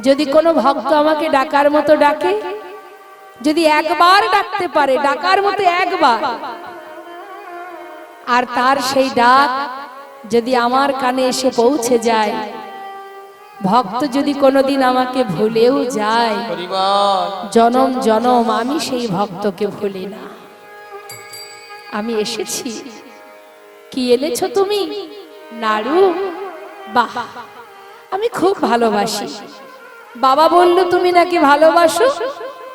যদি কোনো ভক্ত আমাকে ডাকার মতো ডাকে, যদি একবার ডাকতে পারে, ডাকার মতো একবার, আর তার সেই ডাক যদি আমার কানে এসে পৌঁছে যায়, ভক্ত যদি কোনোদিন আমাকে ভুলেও যায়, জনম জনম আমি সেই ভক্তকে ভুলি না। আমি এসেছি। কি এনেছো তুমি? নাড়ু? বাহ, আমি খুব ভালোবাসি। বাবা বলল তুমি নাকি ভালোবাসো,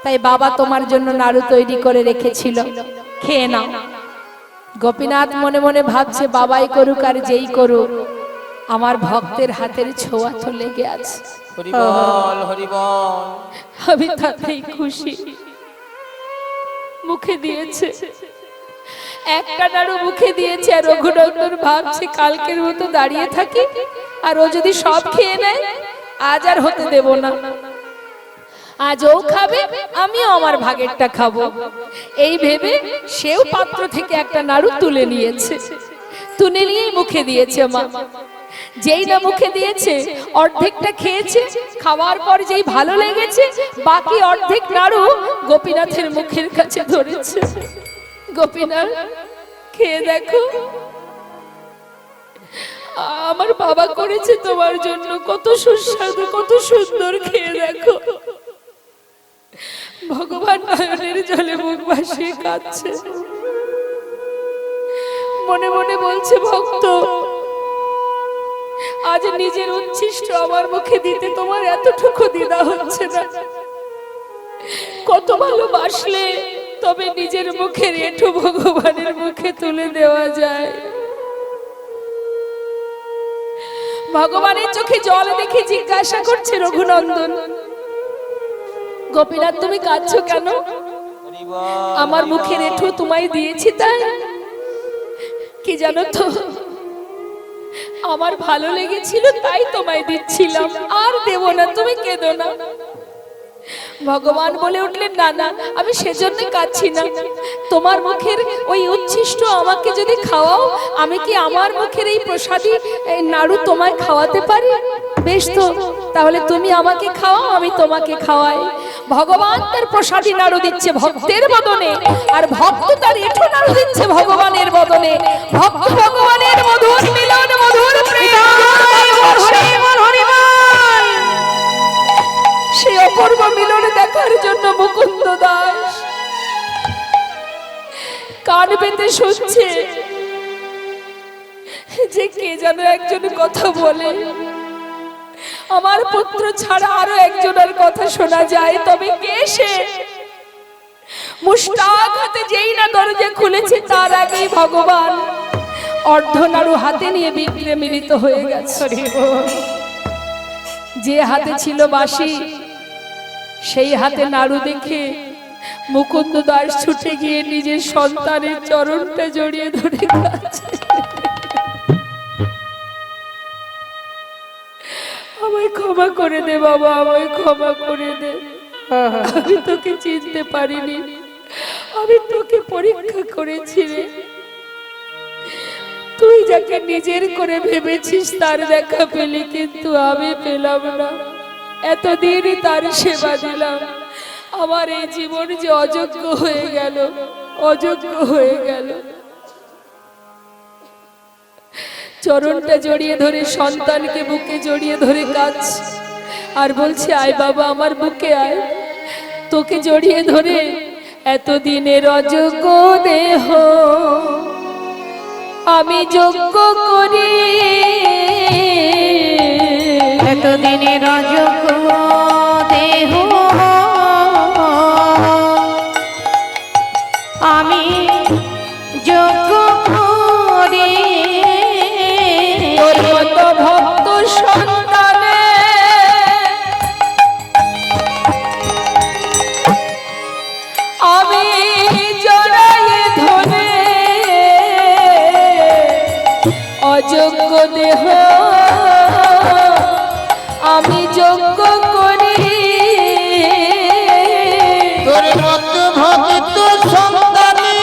তাই বাবা তোমার জন্য নাড়ু তৈরি করে রেখেছিল, খেয়ে নাও। গোপীনাথ মনে মনে ভাবছে, বাবাই করুক আর যেই করুক, আমার ভক্তের হাতের ছোঁয়া তো লেগে আছে। হরিবল হরিবল। আমি তাতেই খুশি। মুখে দিয়েছে, একটা নাড়ু মুখে দিয়েছে, আর রঘুনন্দন ভাবছে কালকের মতো দাঁড়িয়ে থাকি, আর ও যদি সব খেয়ে নেয়, আজ আর হতে দেব না। আজ ও খাবে, আমিও আমার ভাগেরটা খাবো। এই ভেবে সেও পাত্র থেকে একটা নাড়ু তুলে নিয়েছে, তুলে নিয়েই মুখে দিয়েছে মা। যেই না মুখে দিয়েছে, অর্ধেকটা খেয়েছে। খাওয়ার পর যেই ভালো লেগেছে, বাকি অর্ধেক নাড়ু গোপীনাথের মুখের কাছে ধরেছে। গোপীনাথ, খেয়ে দেখো, আমার বাবা করেছে তোমার জন্য, কত সুস্বাদু, কত সুন্দর, খেয়ে দেখো। ভগবান নয়নের জলে মুখ ভাসিয়ে কাঁদছে, মনে মনে বলছে, ভক্ত আজ নিজের উচ্ছিষ্ট আমার মুখে দিতে তোমার এতটুকু দ্বিধা হচ্ছে না। কত ভালোবাসলে তবে নিজের মুখের এঁঠো ভগবানের মুখে তুলে দেওয়া যায়। ভগবানের চোখে জল দেখে জিজ্ঞাসা করছে রঘুনন্দন, গোপীনাথ তুমি কাঁদছো কেন? আমার মুখের এঁঠো তোমায় দিয়েছি তাই? কি জানো তো, আমার ভালো লেগেছিল তাই তোমায় দিচ্ছিলাম, আর দেব না, তুমি কেঁদো না। ভগবান বলে উঠলেন, না না, আমি সেজন্য কাঁদছি না। তোমার মুখের ওই উচ্ছিষ্ট আমাকে যদি খাওয়াও, আমি কি আমার মুখের এই প্রসাদী এই নাড়ু তোমায় খাওয়াতে পারি? বেশ তো, তাহলে তুমি আমাকে খাওয়াও, আমি তোমাকে খাওয়াই। ভগবান তার প্রসাদী নাড়ু দিচ্ছে ভক্তের বদনে, আর ভক্ত তার এঁঠো নাড়ু দিচ্ছে ভগবানের বদনে। ভক্ত ভগবানের মধুর মিলন, মধুর প্রেম। সেই অপূর্ব মিলন দেখার জন্য মুকুন্দ দাস কান পেতে শুনছে যে কে যেন একজন কথা বলে, আমার পুত্র ছাড়া আরো একজনের কথা শোনা যায়, তবে কে সে? মুষ্টাক হাতে যেই না দরজা খুলেছে, তার আগেই ভগবান অর্ধনাড়ু হাতে নিয়ে বিক্রে মিলিত হয়ে গেছে। যে হাতে ছিল বাঁশি, সেই হাতে নাড়ু দেখে মুকুন্দ দাস ছুটে গিয়ে নিজের সন্তানের চরণটা জড়িয়ে ধরে কাঁদছে। আমায় ক্ষমা করে দে বাবা, আমায় ক্ষমা করে দে। আমি তোকে চিনতে পারিনি, আমি তোকে পরীক্ষা করেছি রে। তুই যাকে নিজের করে ভেবেছিস তার দেখা পেলি, কিন্তু আমি পেলাম না। এতদিন তার সেবা দিলাম, আমার এই জীবন যে অযোগ্য হয়ে গেল, অযোগ্য হয়ে গেল। চরণটা জড়িয়ে ধরে, সন্তানকে বুকে জড়িয়ে ধরে কাঁদছে আর বলছে, আয় বাবা আমার বুকে আয়। তোকে জড়িয়ে ধরে এতদিনের অযোগ্য দেহ আমি যোগ্য করি, এতদিনের অযোগ্য দেহ আমি যোগ্য করি। তোর মতো ভক্ত সন্তানে আমি জড়াইয়ে ধরে অযোগ্য দেহ আমি যোগ্য করি। তোর মতো ভক্ত সন্তানে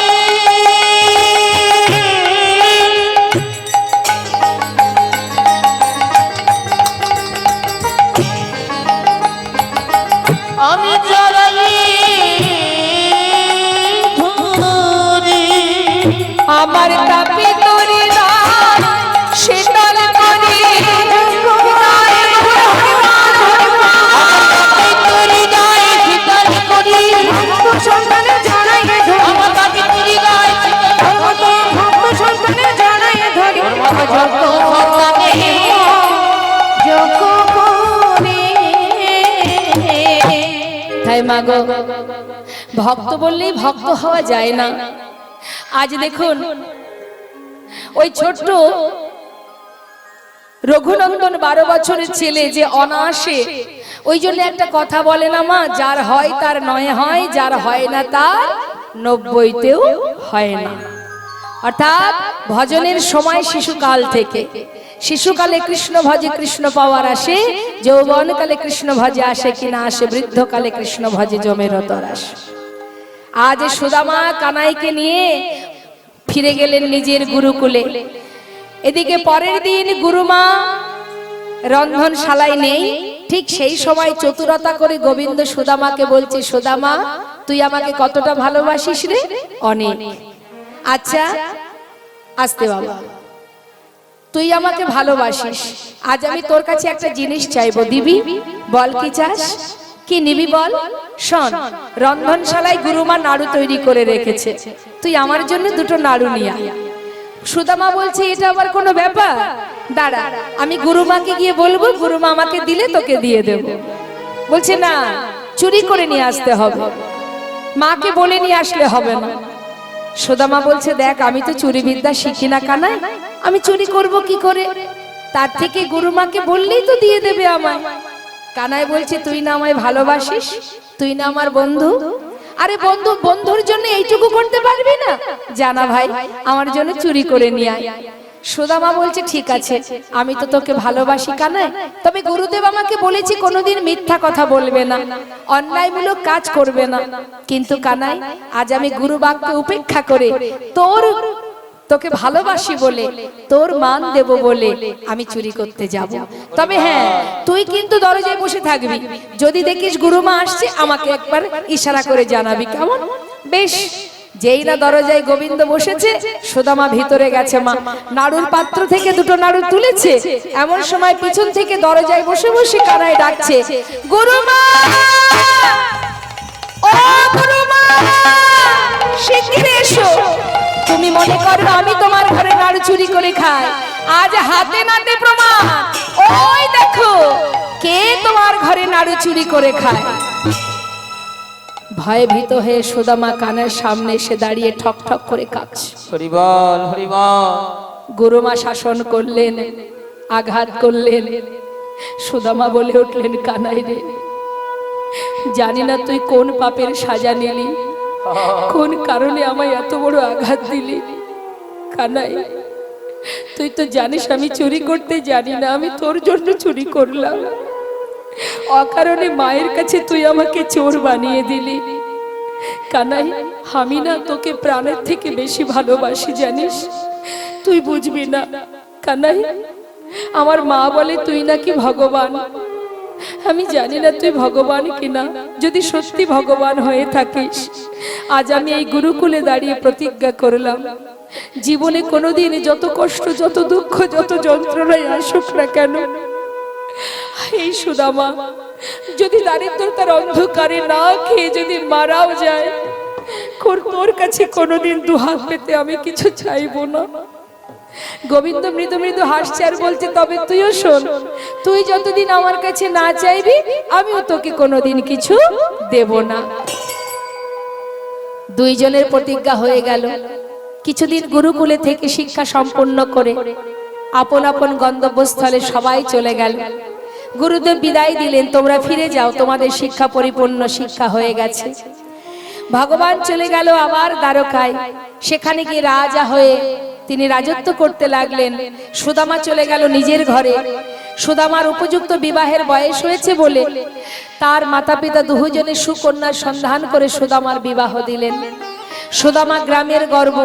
আমি জড়াই ধরি। আমার তাপে তোরে শীতল করি, সন্তানে জানাইয়ে ধরি, আমার তাপে তোরে ভক্ত সন্তানে জানাইয়ে ধরি, ভক্ত সন্তানে যোগ্য করি। তাই মাগো, ভক্ত বললেই ভক্ত হওয়া যায় না। আজ দেখুন ওই ছোট্ট রঘুনন্দন 12 বছরের ছেলে যে অনায়াসে, ওই জন্য একটা কথা বলে না মা, যার হয় তার 9 হয়, যার হয় না তার 90তেও হয় না। অর্থাৎ ভজনের সময় শিশুকাল থেকে, শিশুকালে কৃষ্ণ ভজে কৃষ্ণ পাওয়ার আসে, যৌবনকালে কৃষ্ণ ভজে আসে কিনা আসে, বৃদ্ধকালে কৃষ্ণ ভজে জমের তর আসে। আজ সুদামা কানাইকে নিয়ে ফিরে গেলেন নিজের গুরুকুলে। এদিকে পরের দিন গুরুমা রন্ধনশালায় নেই। ঠিক সেই সময় চতুরতা করে গোবিন্দ সুদামাকে বলছে, সুদামা তুই আমাকে কতটা ভালোবাসিস রে? অনেক। আচ্ছা আস্তে বাবা, তুই আমাকে ভালোবাসিস, আজ আমি তোর কাছে একটা জিনিস চাইবো, দিবি? বল কি চাস, কি নিবি বল? শোন, রন্ধনশালায় গুরুমা নাড়ু তৈরি করে রেখেছে, তুই আমার জন্য 2টো নাড়ু নিয়ে আয়। সুদামা বলছে, এটা আবার কোনো ব্যাপার? দাঁড়া, আমি গুরুমাকে গিয়ে বলবো, গুরুমা আমাকে দিলে তোকে দিয়ে দেব। বলছে না, চুরি করে নিয়ে আসতে হবে, মাকে বলে নিয়ে আসলে হবে না। সুদামা বলছে, দেখ আমি তো চুরি বিদ্যা শিখি না কানাই, আমি চুরি করব কি করে? তার থেকে গুরুমাকে বললেই তো দিয়ে দেবে আমায়। কানাই বলছে, তুই না আমায় ভালোবাসিস, তুই না আমার বন্ধু? আরে বন্ধু, বন্ধুর জন্য এইটুকু করতে পারবি না? জানা ভাই, আমার জন্য চুরি করে নিয়ে আয়। সুদামা বলছে ঠিক আছে, আমি তো তোকে ভালোবাসি কানাই, তবে গুরুদেব আমাকে বলেছি কোনোদিন মিথ্যা কথা বলবে না, অন্যায়মূলক কাজ করবে না। কিন্তু কানাই, আজ আমি গুরু বাক্য উপেক্ষা করে তোকে ভালোবাসি বলে, তোর মান দেব বলে আমি চুরি করতে যাব। তবে হ্যাঁ, তুই কিন্তু দরজায় বসে থাকবি, যদি দেখিস গুরুমা আসছে আমাকে একবার ইশারা করে জানাবি, কেমন? বেশ। যেই না দরজায় গোবিন্দ বসেছে, সুদামা ভিতরে গেছে। মা নাড়ুর পাত্র থেকে দুটো নাড়ু তুলেছে, এমন সময় পিছন থেকে দরজায় বসে বসে কানাই ডাকছে, গুরুমা, ও গুরুমা, শিগগির এসো। তুমি মনে করো আমি তোমার ঘরে নাড়ু চুরি করে খাই? আজ হাতে নাতে প্রমাণ, ওই দেখো কে তোমার ঘরে নাড়ু চুরি করে খায়। ভয়ে ভীত হয়ে সুদামা কানের সামনে এসে দাঁড়িয়ে ঠক ঠক করে কাঁদছে। হরি বল, হরি বল। গুরুমা শাসন করলেন, আঘাত করলেন। সুদামা বলে উঠলেন, কানাই রে, জানি না তুই কোন পাপের সাজা নিলি, কোন কারণে আমায় এত বড় আঘাত দিলি। কানাই, তুই তো জানিস আমি চুরি করতে জানি না, আমি তোর জন্য চুরি করলাম। অকারণে মায়ের কাছে তুই আমাকে চোর বানিয়ে দিলি। কানাই, আমি না তোকে প্রাণের থেকে বেশি ভালোবাসি, জানিস? তুই বুঝবি না কানাই, আমার মা বলে তুই নাকি ভগবান। আমি জানি না তুই ভগবান কিনা, যদি সত্যি ভগবান হয়ে থাকিস, আজ আমি এই গুরুকুলে দাঁড়িয়ে প্রতিজ্ঞা করলাম, জীবনে কোনোদিন যত কষ্ট, যত দুঃখ, যত যন্ত্রণায় আসুক না কেন, এই সুদামা যদি দারিদ্রতার অন্ধকারে না খেয়ে যদি মারাও যায়, তোর কাছে কোনোদিন দুহাত পেতে আমি কিছু চাইবো না। গোবিন্দ মৃদু মৃদু হাসছে আর বলছে, তবে তুইও শোন, তুই যতদিন আমার কাছে না চাইবি আমিও তোকে কোনোদিন কিছু দেব না। দুইজনের প্রতিজ্ঞা হয়ে গেল। কিছুদিন গুরুকুলে থেকে শিক্ষা সম্পন্ন করে আপন আপন গন্তব্যস্থলে সবাই চলে গেল। গুরুদেব বিদায় দিলেন, তোমরা ফিরে যাও, তোমাদের শিক্ষা পরিপূর্ণ শিক্ষা হয়ে গেছে। ভগবান চলে গেল আবার দ্বারকায়, সেখানে গিয়ে রাজা হয়ে তিনি রাজত্ব করতে লাগলেন। সুদামা চলে গেল নিজের ঘরে। সুদামার উপযুক্ত বিবাহের বয়স হয়েছে বলে তার মাতা পিতা দুজনে সুকন্যার সন্ধান করে সুদামার বিবাহ দিলেন। সুদামা গ্রামের গর্ব,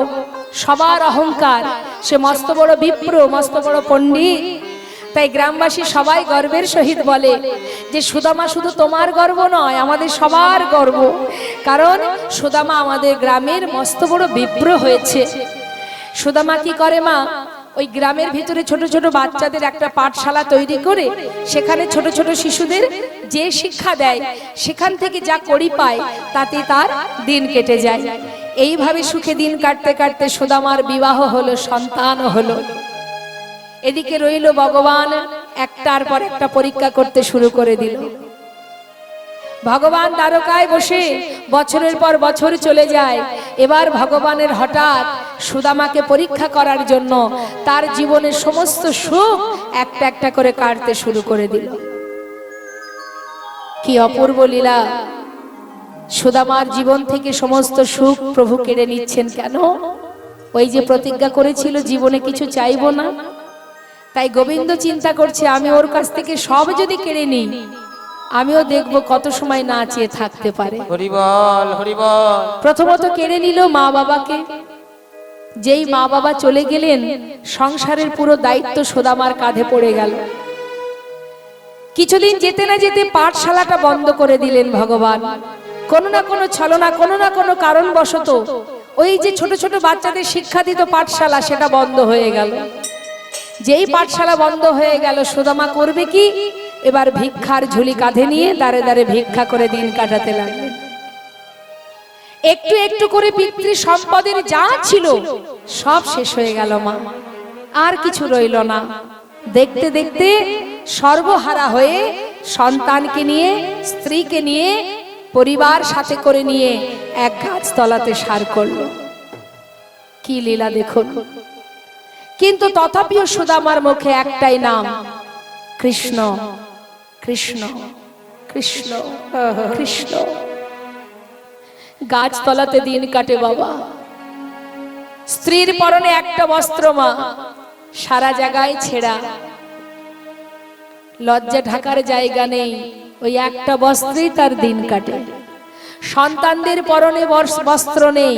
সবার অহংকার, সে মস্ত বড় বিপ্র, মস্ত বড় পণ্ডিত। তাই গ্রামবাসী সবাই গর্বের সহিত বলে যে সুদামা শুধু তোমার গর্ব নয়, আমাদের সবার গর্ব, কারণ সুদামা আমাদের গ্রামের মস্ত বড় বিপ্র হয়েছে। সুদামা কি করে মা, ওই গ্রামের ভিতরে ছোট ছোট বাচ্চাদের একটা পাঠশালা তৈরি করে সেখানে ছোট ছোট শিশুদের যে শিক্ষা দেয়, সেখান থেকে যা কড়ি পায় তাতে তার দিন কেটে যায়। এইভাবে সুখে দিন কাটতে কাটতে সুদামার বিবাহ হলো, সন্তানও হলো। এদিকে রইল ভগবান একটার পর একটা পরীক্ষা করতে শুরু করে দিল। ভগবান দ্বারকায় বসে বছরের পর বছর চলে যায়। এবার ভগবানের হঠাৎ সুদামাকে পরীক্ষা করার জন্য তার জীবনের সমস্ত সুখ একটা একটা করে কাটতে শুরু করে দিল। কি অপূর্ব লীলা! সুদামার জীবন থেকে সমস্ত সুখ প্রভু কেড়ে নিচ্ছেন কেন? ওই যে প্রতিজ্ঞা করেছিল জীবনে কিছু চাইবো না, তাই গোবিন্দ চিন্তা করছে আমি ওর কাছ থেকে সব যদি কেড়ে নিই, আমিও দেখব কত সময় না চেয়ে থাকতে পারে। হরি বল, হরি বল। প্রথমত কেড়ে নিল মা বাবাকে। যেই মা বাবা চলে গেলেন, সংসারের পুরো দায়িত্ব সুদামার কাঁধে পড়ে গেল। কিছুদিন যেতে না যেতে পাঠশালাটা বন্ধ করে দিলেন ভগবান। কোনো না কোনো ছলনা, কোনো না কোনো কারণবশত ওই যে ছোট ছোট বাচ্চাদের শিক্ষা দিত পাঠশালা, সেটা বন্ধ হয়ে গেল। যেই পাঠশালা বন্ধ হয়ে গেল, সুদামা করবে কি? এবার ভিক্ষার ঝুলি কাঁধে নিয়ে দাঁড়ে দাঁড়ে ভিক্ষা করে দিন কাটাতে লাগলেন। একটু একটু করে পিতৃ সম্পদের যা ছিল সব শেষ হয়ে গেল মা, আর কিছু রইল না। দেখতে দেখতে সর্বহারা হয়ে সন্তানকে নিয়ে, স্ত্রীকে নিয়ে, পরিবার সাথে করে নিয়ে এক গাছতলাতে সার করল। কি লীলা দেখুন! কিন্তু তথাপিও সুদামার মুখে একটাই নাম, কৃষ্ণ কৃষ্ণ কৃষ্ণ কৃষ্ণ। গাছতলাতে দিন কাটে বাবা। স্ত্রীর পরনে একটা বস্ত্র মা, সারা জায়গায় ছেঁড়া, লজ্জা ঢাকার জায়গা নেই, ওই একটা বস্ত্রেই তার দিন কাটে। সন্তানদের পরনে বস্ত্র নেই,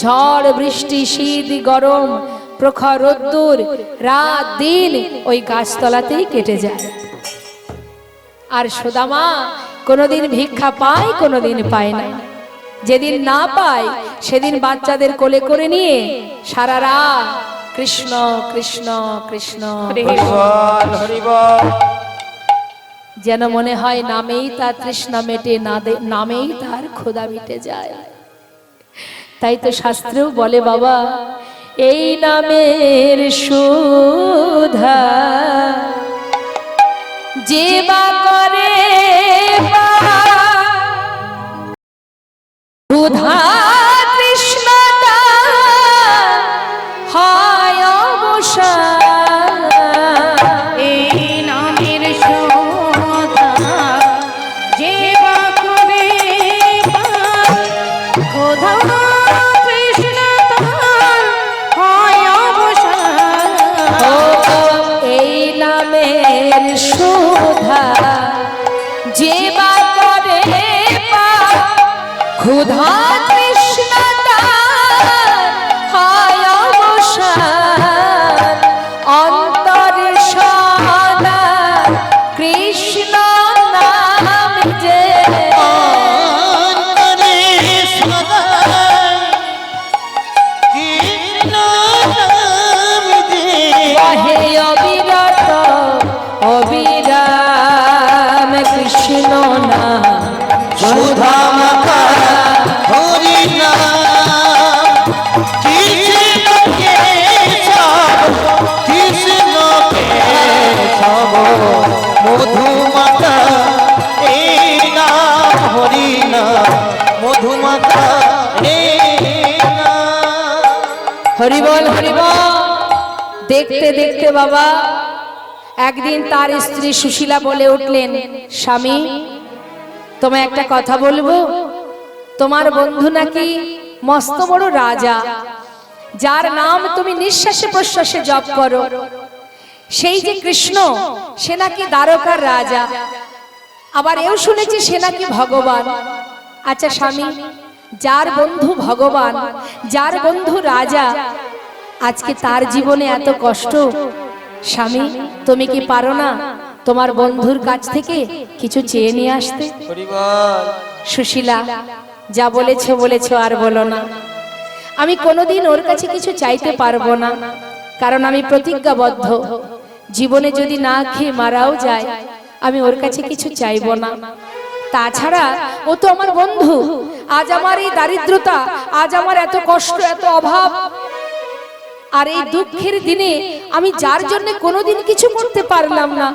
ঝড় বৃষ্টি শীত গরম প্রখর রোদ্দুর রাত দিন ওই গাছতলাতেই কেটে যায়। আর সুদামা কোনোদিন ভিক্ষা পায়, কোনোদিন পায় না। যেদিন না পায় সেদিন বাচ্চাদের কোলে করে নিয়ে সারা রাত কৃষ্ণ কৃষ্ণ কৃষ্ণ হরিবল হরিবল। যেন মনে হয় নামেই তার তৃষ্ণা মেটে, নামেই তার ক্ষুধা মিটে যায়। তাই তো শাস্ত্রেও বলে বাবা, এই নামের সুধা যে বা করে ক্ষুধা তৃষ্ণাটা হয় অবসান। এই নামের শোধা যে বা করে ক্ষুধা তৃষ্ণা তার হয় অবসান। এই নামের সুধা যে বা করে ক্ষুধা তৃষ্ণাটা হয় অবসান। অন্তরে সদা কৃষ্ণ নাম যে অন্তরে সদা কৃষ্ণ নাম যে বহে অবিরত অবিরাম কৃষ্ণ নাম সুধা মাখা হরি নাম। কৃষ্ণ কেশব কৃষ্ণ কেশব মধু মাখা এই নাম হরি নাম মধু মাখা এই নাম। হরিবল হরিবল। দেখতে দেখতে বাবা একদিন তার স্ত্রী সুশীলা বলে উঠলেন, স্বামী তোমায় একটা কথা বলবো। তোমার বন্ধু নাকি মস্ত বড় রাজা, যার নাম তুমি নিঃশ্বাসে প্রশ্বাসে জপ করো, সেই যে কৃষ্ণ সে নাকি দ্বারকার রাজা। আবার এও শুনেছি সে নাকি ভগবান। আচ্ছা স্বামী, যার বন্ধু ভগবান, যার বন্ধু রাজা, আজকে তার জীবনে এত কষ্ট, স্বামী তুমি কি পারো না তোমার বন্ধুর কাছ থেকে কিছু চেয়ে নিয়ে আসতে? হরিবল সুশীলা, যা বলেছো বলেছো, আর বলো না। আমি কোনোদিন ওর কাছে কিছু চাইতে পারবো না, কারণ আমি প্রতিজ্ঞাবদ্ধ, জীবনে যদি না খেয়ে মারাও যায় আমি ওর কাছে কিছু চাইবো না। তাছাড়া ও তো আমার বন্ধু। আজ আমার এই দারিদ্রতা, আজ আমার এত কষ্ট, এত অভাব, আর এই দুঃখের দিনে আমি যার জন্য কোনোদিন কিছু করতে পারলাম না,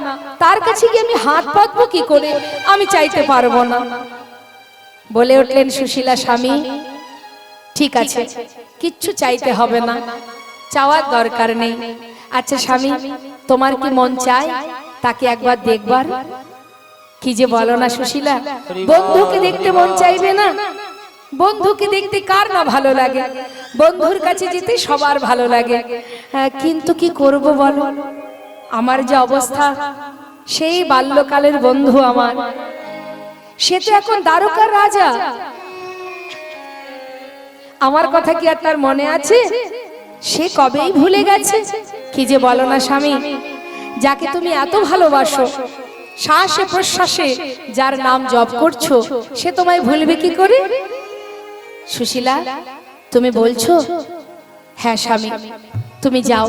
তার কাছে গিয়ে আমি হাত পাতবো কি করে? আমি চাইতে পারবো না। বলে উঠলেন সুশীলা, স্বামী ঠিক আছে, কিচ্ছু চাইতে হবে না, চাওয়ার দরকার নেই। আচ্ছা স্বামী, তোমার কি মন চায় তাকে একবার দেখবার? কি যে বলো না সুশীলা, বন্ধুকে দেখতে মন চাইবে না? বন্ধুকে দেখতে কার না ভালো লাগে? বন্ধুর কাছে যেতে সবার ভালো লাগে। কিন্তু কি করব বলো, আমার যে অবস্থা, সেই বাল্যকালের বন্ধু আমার, সে তো এখন দ্বারকার রাজা। আমার কথা কি আর তার মনে আছে? সে কবেই ভুলে গেছে। কি যে বলো না স্বামী, যাকে তুমি এত ভালোবাসো, শ্বাসে প্রশ্বাসে যার নাম জপ করছো, সে তোমায় ভুলবে কি করে? সুশীলা, তুমি বলছো? হ্যাঁ স্বামী, তুমি যাও,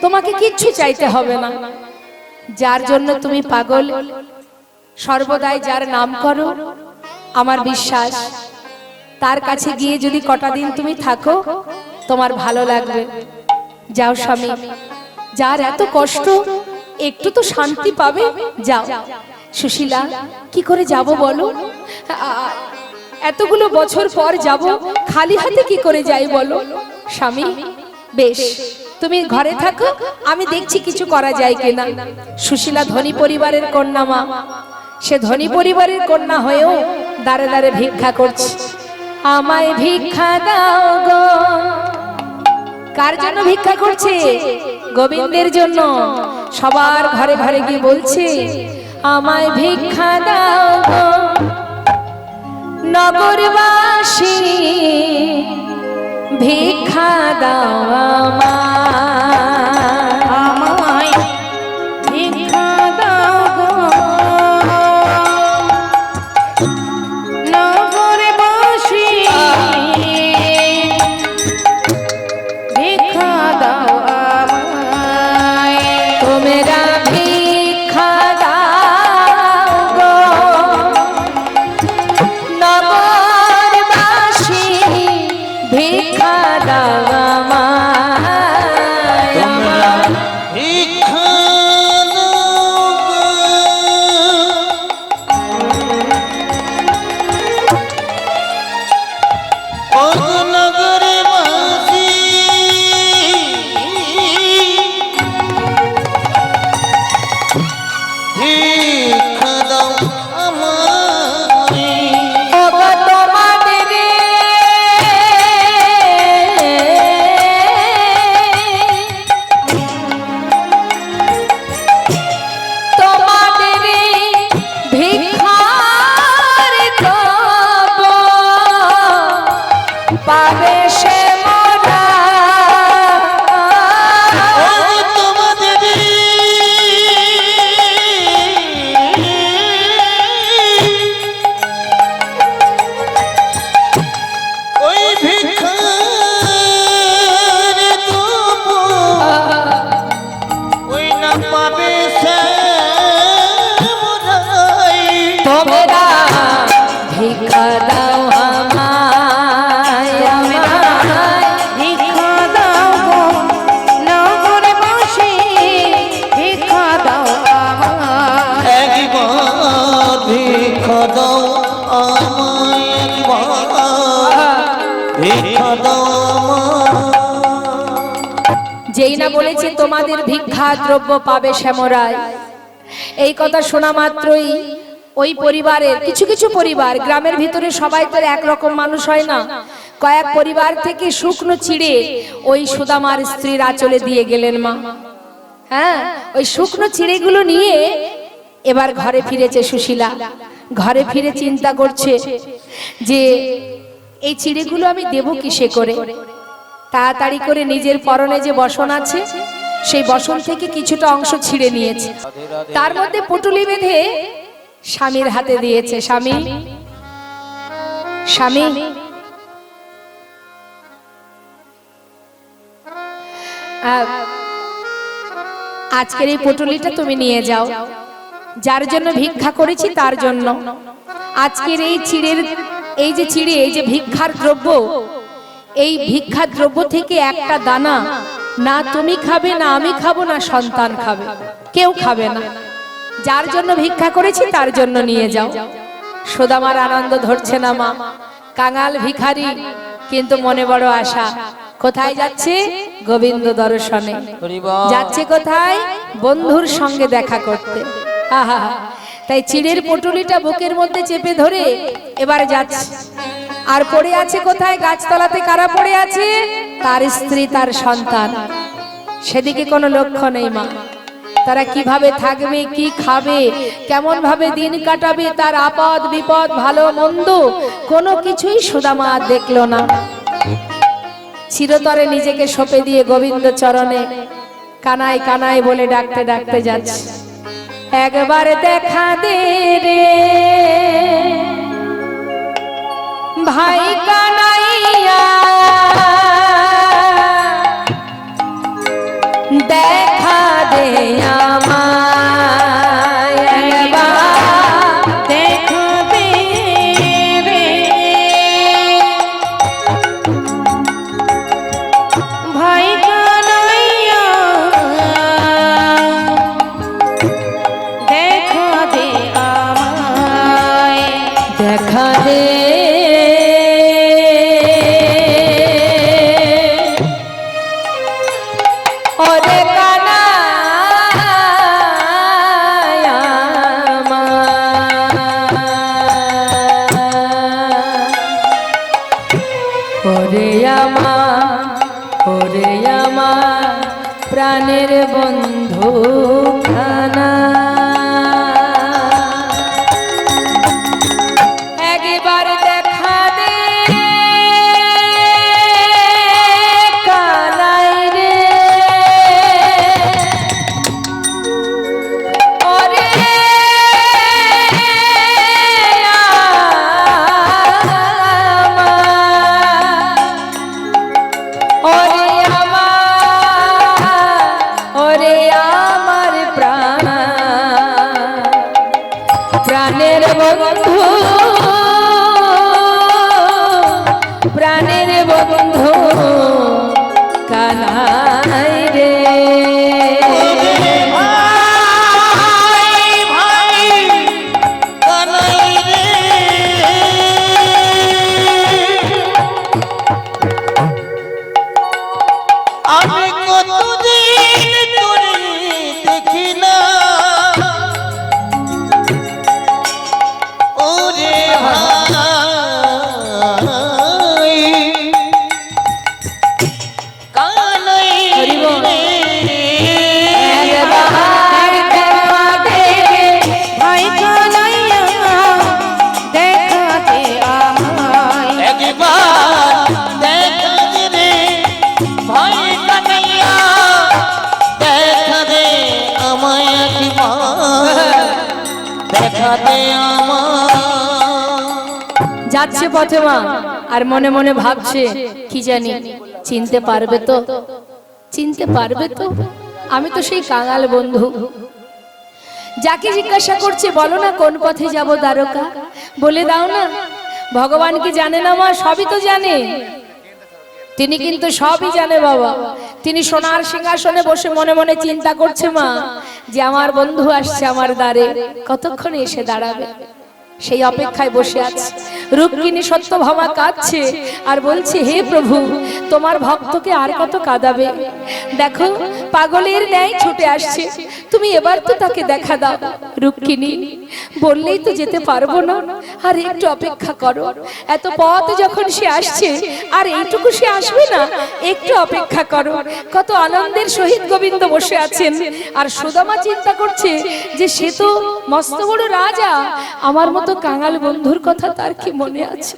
তোমাকে কিচ্ছু চাইতে হবে না। যার জন্য তুমি পাগল, সর্বদাই যার নাম করো, আমার বিশ্বাস তার কাছে গিয়ে যদি কটা দিন তুমি থাকো, তোমার ভালো লাগবে। যাও স্বামী, যার এত কষ্ট, একটু তো শান্তি পাবে, যাও। সুশীলা, কি করে যাব বলো? এতগুলো বছর পর যাব, খালি হাতে কি করে যাই বলো? স্বামী বেশ, তুমি ঘরে থাকো, আমি দেখছি কিছু করা যায় কিনা। সুশীলা ধনী পরিবারের কন্যা মা, সে ধনী পরিবারের কন্যা হয়েও দাঁড়ে দাঁড়ে ভিক্ষা করছে। আমায় ভিক্ষা দাও গো। কার জন্য ভিক্ষা করছে? গোবিন্দের জন্য সবার ঘরে ঘরে গিয়ে বলছে, আমায় ভিক্ষা দাও গো নগরবাসী, ভিক্ষা দাও আমায় ভিক্ষা দাও গো নগরবাসী, ভিক্ষা দাও আমায়। তোমরা ভিক্ষা দাও গো নগরবাসী, ভিক্ষা দাও আমায়। তোমরা ভিক্ষা দাও গো নগরবাসী, ভিক্ষা দাও আমায়। ওগো তোমাদের তোমাদের ভিক্ষার দ্রব্য পাবে সে মোরা। ও তোমাদের ওই ভিক্ষার দ্রব্য ওই না পাবে সে মোরাই। তোমরা ভিক্ষা দাও আমায়, আমায়। ভিক্ষা দাও গো নগরবাসী, ভিক্ষা দাও আমায়। একবার ভিক্ষা দাও আমায়, একবার ভিক্ষা দাও আমায়। যেই না বলেছে তোমাদের ভিক্ষা দ্রব্য পাবে শ্যামরায়, এই কথা শোনা মাত্রই ওই পরিবারের কিছু কিছু পরিবার, গ্রামের ভিতরে সবাই তো একরকম মানুষ হয় না, কয়েক পরিবার থেকে শুকনো চিড়ে ওই সুদামার স্ত্রীর আঁচলে দিয়ে গেলেন মা। হ্যাঁ, ওই শুকনো চিড়েগুলো নিয়ে এবার ঘরে ফিরেছে সুশীলা। ঘরে ফিরে চিন্তা করছে যে এই চিড়েগুলো আমি দেব কিসে করে। তাড়াতাড়ি করে নিজের পরনে যে বসন আছে সেই বসন থেকে কিছুটা অংশ ছিঁড়ে নিয়েছে, তার মধ্যে পুটুলি বেঁধে স্বামীর হাতে দিয়েছে। স্বামী, স্বামী, আজকের এই পুটুলিটা তুমি নিয়ে যাও, যার জন্য ভিক্ষা করেছি তার জন্য। আজকের এই চিড়ের, এই যে চিড়ে, এই যে ভিক্ষার দ্রব্য, এই ভিক্ষার দ্রব্য থেকে একটা দানা না তুমি খাবে, না আমি খাবো, না সন্তান খাবে, কেউ খাবে না। যার জন্য ভিক্ষা করেছি তার জন্য নিয়ে যাও। সুদামার আনন্দ ধরছে না মা, কাঙাল ভিখারি, কিন্তু মনে বড় আশা। কোথায় যাচ্ছে? গোবিন্দ দর্শনে যাচ্ছে। কোথায়? বন্ধুর সঙ্গে দেখা করতে। আহা, তাই চিড়ের পটুলিটা বুকের মধ্যে চেপে ধরে এবার যাচ্ছে। আর পড়ে আছে কোথায়? গাছতলাতে কারা পড়ে আছে? তার স্ত্রী, তার সন্তান। সেদিকে কোনো লক্ষ্য নেই মা। তারা কিভাবে থাকবে, কি খাবে, কেমন ভাবে দিন কাটাবে, তার আপদ বিপদ ভালো মন্দ কোনো কিছুই সুদামা দেখলো না। চিরতরে নিজেকে সঁপে দিয়ে গোবিন্দ চরণে কানাই কানাই বলে ডাকতে ডাকতে যাচ্ছে। একবার দেখা দে রে ভাই কানাইয়া, দেখা দে আমায়, একবার দেখা দে রে ভাই কানাইয়া, দেখা দে আমায়। দেখা দে ওরে কানাইয়া আমার, ওরে আমার, ওরে আমার প্রাণের বন্ধু খানা একবার দেখা দে কানাই রে ওরে প্রাণের বন্ধু প্রাণের বন্ধু কানাই রে কানাই রে আমি কতদিন তোরে দেখি না ওরে ভাই কানাই রে একবার দেখা দে ভাই কানাইয়া দেখা দে আমায় একবার দেখা দে রে ভাই কানাইয়া দেখা দে আমায় একবার দেখা দে আমায় যাচ্ছে পথে মা আর মনে মনে ভাবছে কি জানি চিনতে পারবে তো চিনতে পারবে তো আমি তো সেই কাঙাল বন্ধু যাকে জিজ্ঞাসা করছে বলো না কোন পথে যাব দ্বারকা বলে দাও না ভগবান কি জানে না মা সবই তো জানে তিনি কিন্তু সবই জানে বাবা তিনি সোনার সিংহাসনে বসে মনে মনে চিন্তা করছে মা যে আমার বন্ধু আসছে আমার দ্বারে কতক্ষণে এসে দাঁড়াবে সেই অপেক্ষায় বসে আছে রূপকিনী সত্যভামা কাঁদছে আর বলছে হে প্রভু তোমার ভক্তকে আর কত কাঁদাবে দেখো পাগলের ন্যায় ছুটে আসছে তুমি এবার তো তাকে দেখা দাও রূপকিনী বললেই তো যেতে পারবো না আর একটু অপেক্ষা করো এত পথ যখন সে আসছে আর এইটুকু সে আসবে না একটু অপেক্ষা করো কত আনন্দের সহিত গোবিন্দ বসে আছেন আর সুদামা চিন্তা করছে যে সে তো মস্ত বড় রাজা আমার মতো কাঙাল বন্ধুর কথা তার কি মনে আছে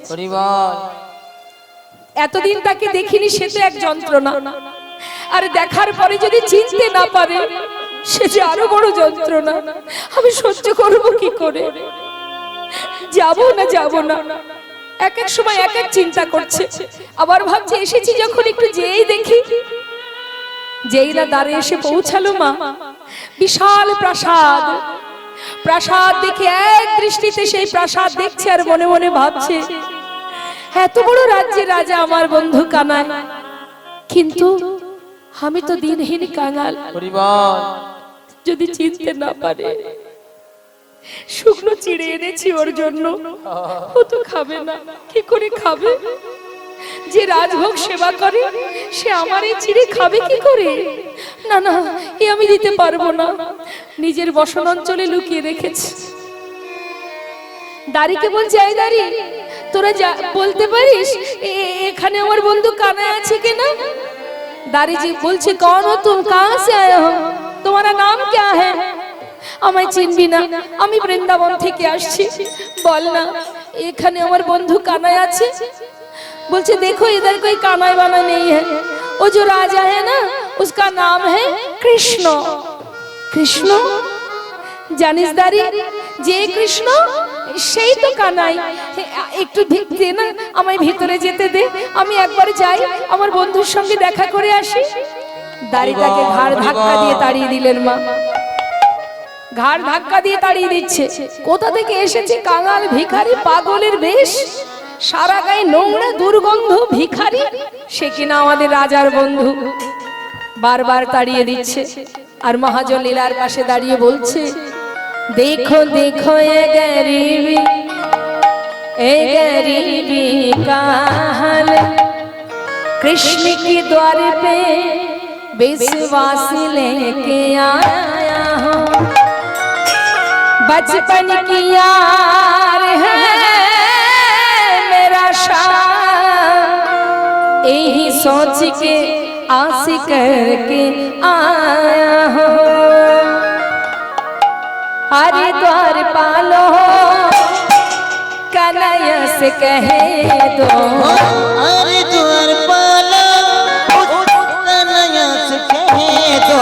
এতদিন তাকে দেখিনি সে তো এক যন্ত্রণা আর দেখার পরে যদি চিনতে না পারে সে যে আরো বড় যন্ত্রণা আমি সহ্য করব কি করে যাব না এক এক সময় এক এক চিন্তা করছে আবার ভাবছে এসেছি যখন একটু যেই দেখি যেই না দ্বারে এসে পৌঁছালো মা বিশাল প্রাসাদ প্রাসাদ দেখে এক দৃষ্টিতে সেই প্রাসাদ দেখছে আর মনে মনে ভাবছে এত বড় রাজ্যের রাজা আমার বন্ধু কানাই কিন্তু আমি তো দিনহীন কাঙাল যদি চিনতে না পারে শুকনো চিড়ে এনেছি ওর জন্য ও তো খাবে না কি করে খাবে যে রাজভোগ সেবা করে সে আমার এই চিড়ে খাবে কি করে না না এ আমি দিতে পারবো না নিজের বসন অঞ্চলে লুকিয়ে রেখেছি দাড়িকে বলছে এই দাড়ি তোরা বলতে পারিস এখানে আমার বন্ধু কানাই আছে কিনা दारी जी बोलছে कौन हो तुम कहां से आए हो तुम्हारा नाम क्या है আমায় চিনবি না আমি বৃন্দাবন থেকে আসছি বল না এখানে আমার বন্ধু কানাই আছে बोलছে देखो इधर कोई कानाई वाला नहीं है वो जो राजा है ना उसका नाम है कृष्ण कृष्ण জানিস দারি যে কৃষ্ণ সেই তো কানাই একটু দে না আমায় ভিতরে যেতে দে আমি একবার যাই আমার বন্ধুর সঙ্গে দেখা করে আসি দাড়িটাকে ঘাড় ধাক্কা দিয়ে তাড়িয়ে দিলেন মা ঘাড় ধাক্কা দিয়ে তাড়িয়ে দিচ্ছে কোথা থেকে এসেছে কাঙাল ভিখারি পাগলের বেশ সারা গায়ে নোংরা দুর্গন্ধ ভিখারি সে কিনা আমাদের রাজার বন্ধু বারবার তাড়িয়ে দিচ্ছে আর মহাজন লীলার পাশে দাঁড়িয়ে বলছে देखो देखो ये गरीबी का हाल कृष्ण के द्वार पे विश्वास लेके आया हूँ बचपन की यार है मेरा शान यही सोच के आस करके आया हो हरिद्वार पालो कन्हैया से कहे दो हरिद्वार पालो कन्हैया से कहे दो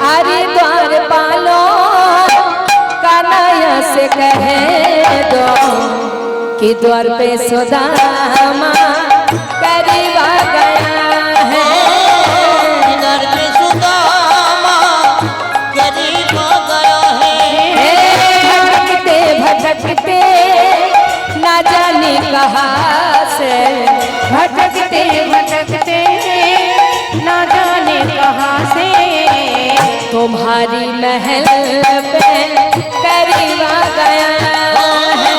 हरिद्वार पालो कन्हैया से कहे दो कि द्वार पे सुदामा करीब आ गया है द्वार पे सुदामा करीब आ गया है भटकते भटकते ना जाने कहाँ से भटकते भटकते ना जाने कहाँ से तुम्हारी महल पे करीब आ गया है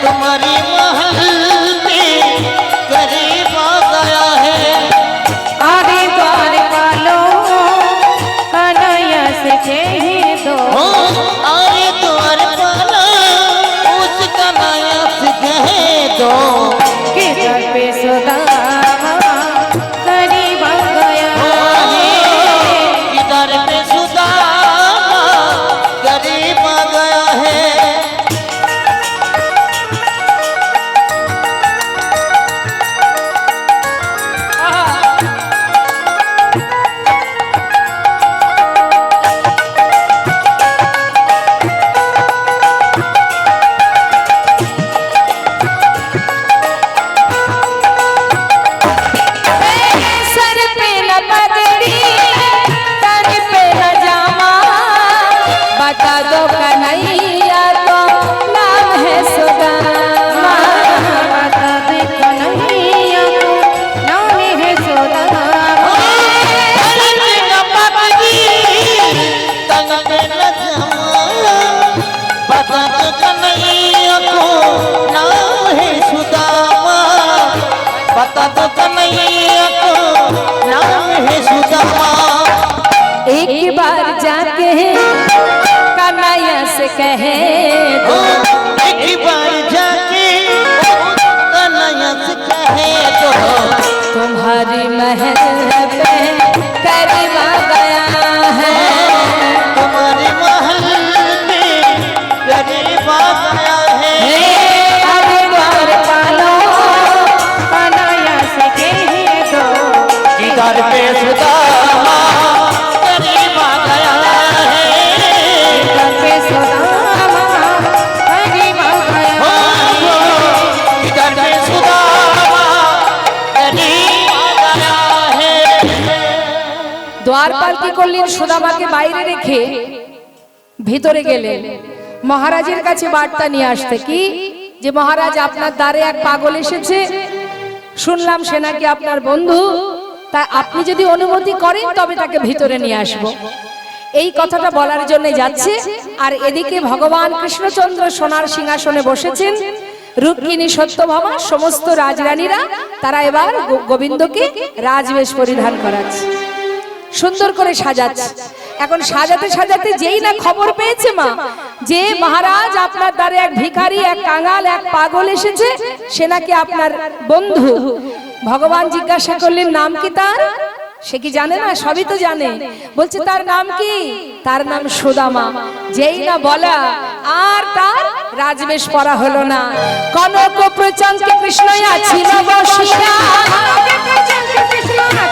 तुम्हारी महल पे करीब आ गया है हरिद्वार पालो कन्हैया से कहे दो हरिद्वार पालो उस कन्हैया से कहे दो कि द्वार पे सुदामा करीब आ गया है इधर पे सुदामा करीब आ गया है सर पे न पगड़ी तन पे न जामा बता दो कन्हैया तो नाम है सुदामा बता दे कन्हैया को नाम है सुदामा बता दो कन्हैया को नाम है सुदामा एक बार जाके कन्हैया से कहे दो एक बार जाके कन्हैया से कहे दो तुम्हारी महल पे करीब आ गया है तुम्हारे महल में करीब आ गया है हरिद्वार पालो कन्हैया से कहे दो इधर पे सुदामा करीब आ गया है द्वार पे सुदामा करीब आ गया इधर पे सुदामा करीब आ गया है দ্বারপাল কি করলেন সুদামাকে বাইরে রেখে ভিতরে গেলেন মহারাজের কাছে বার্তা নিয়ে আসতে কি যে মহারাজ আপনার দ্বারে এক পাগল এসেছে শুনলাম সে নাকি আপনার বন্ধু তাই আপনি যদি অনুমতি করেন তবে তাকে ভিতরে নিয়ে আসব এই কথাটা বলার জন্য যাচ্ছে আর এদিকে ভগবান কৃষ্ণচন্দ্র সোনার সিংহাসনে বসেছেন রুক্মিণী সত্যভামা সমস্ত রাজরানীরা তারা এবার গোবিন্দকে রাজবেশ পরিধান করাচ্ছে সুন্দর করে সাজাচ্ছে এখন সাজাতে সাজাতে যেই না খবর পেয়েছে মা যে মহারাজ আপনার দ্বারে এক ভিখারি এক কাঙাল এক পাগল এসেছে সে নাকি আপনার বন্ধু ভগবান জিজ্ঞাসা করলেন নাম কি তার সে কি জানে না সবই তো জানে বলছে তার নাম কি তার নাম সুদামা যেই না বলা আর তার রাজবেশ পরা হলো না কনক প্রচন্ড কৃষ্ণ ছিল বসিয়া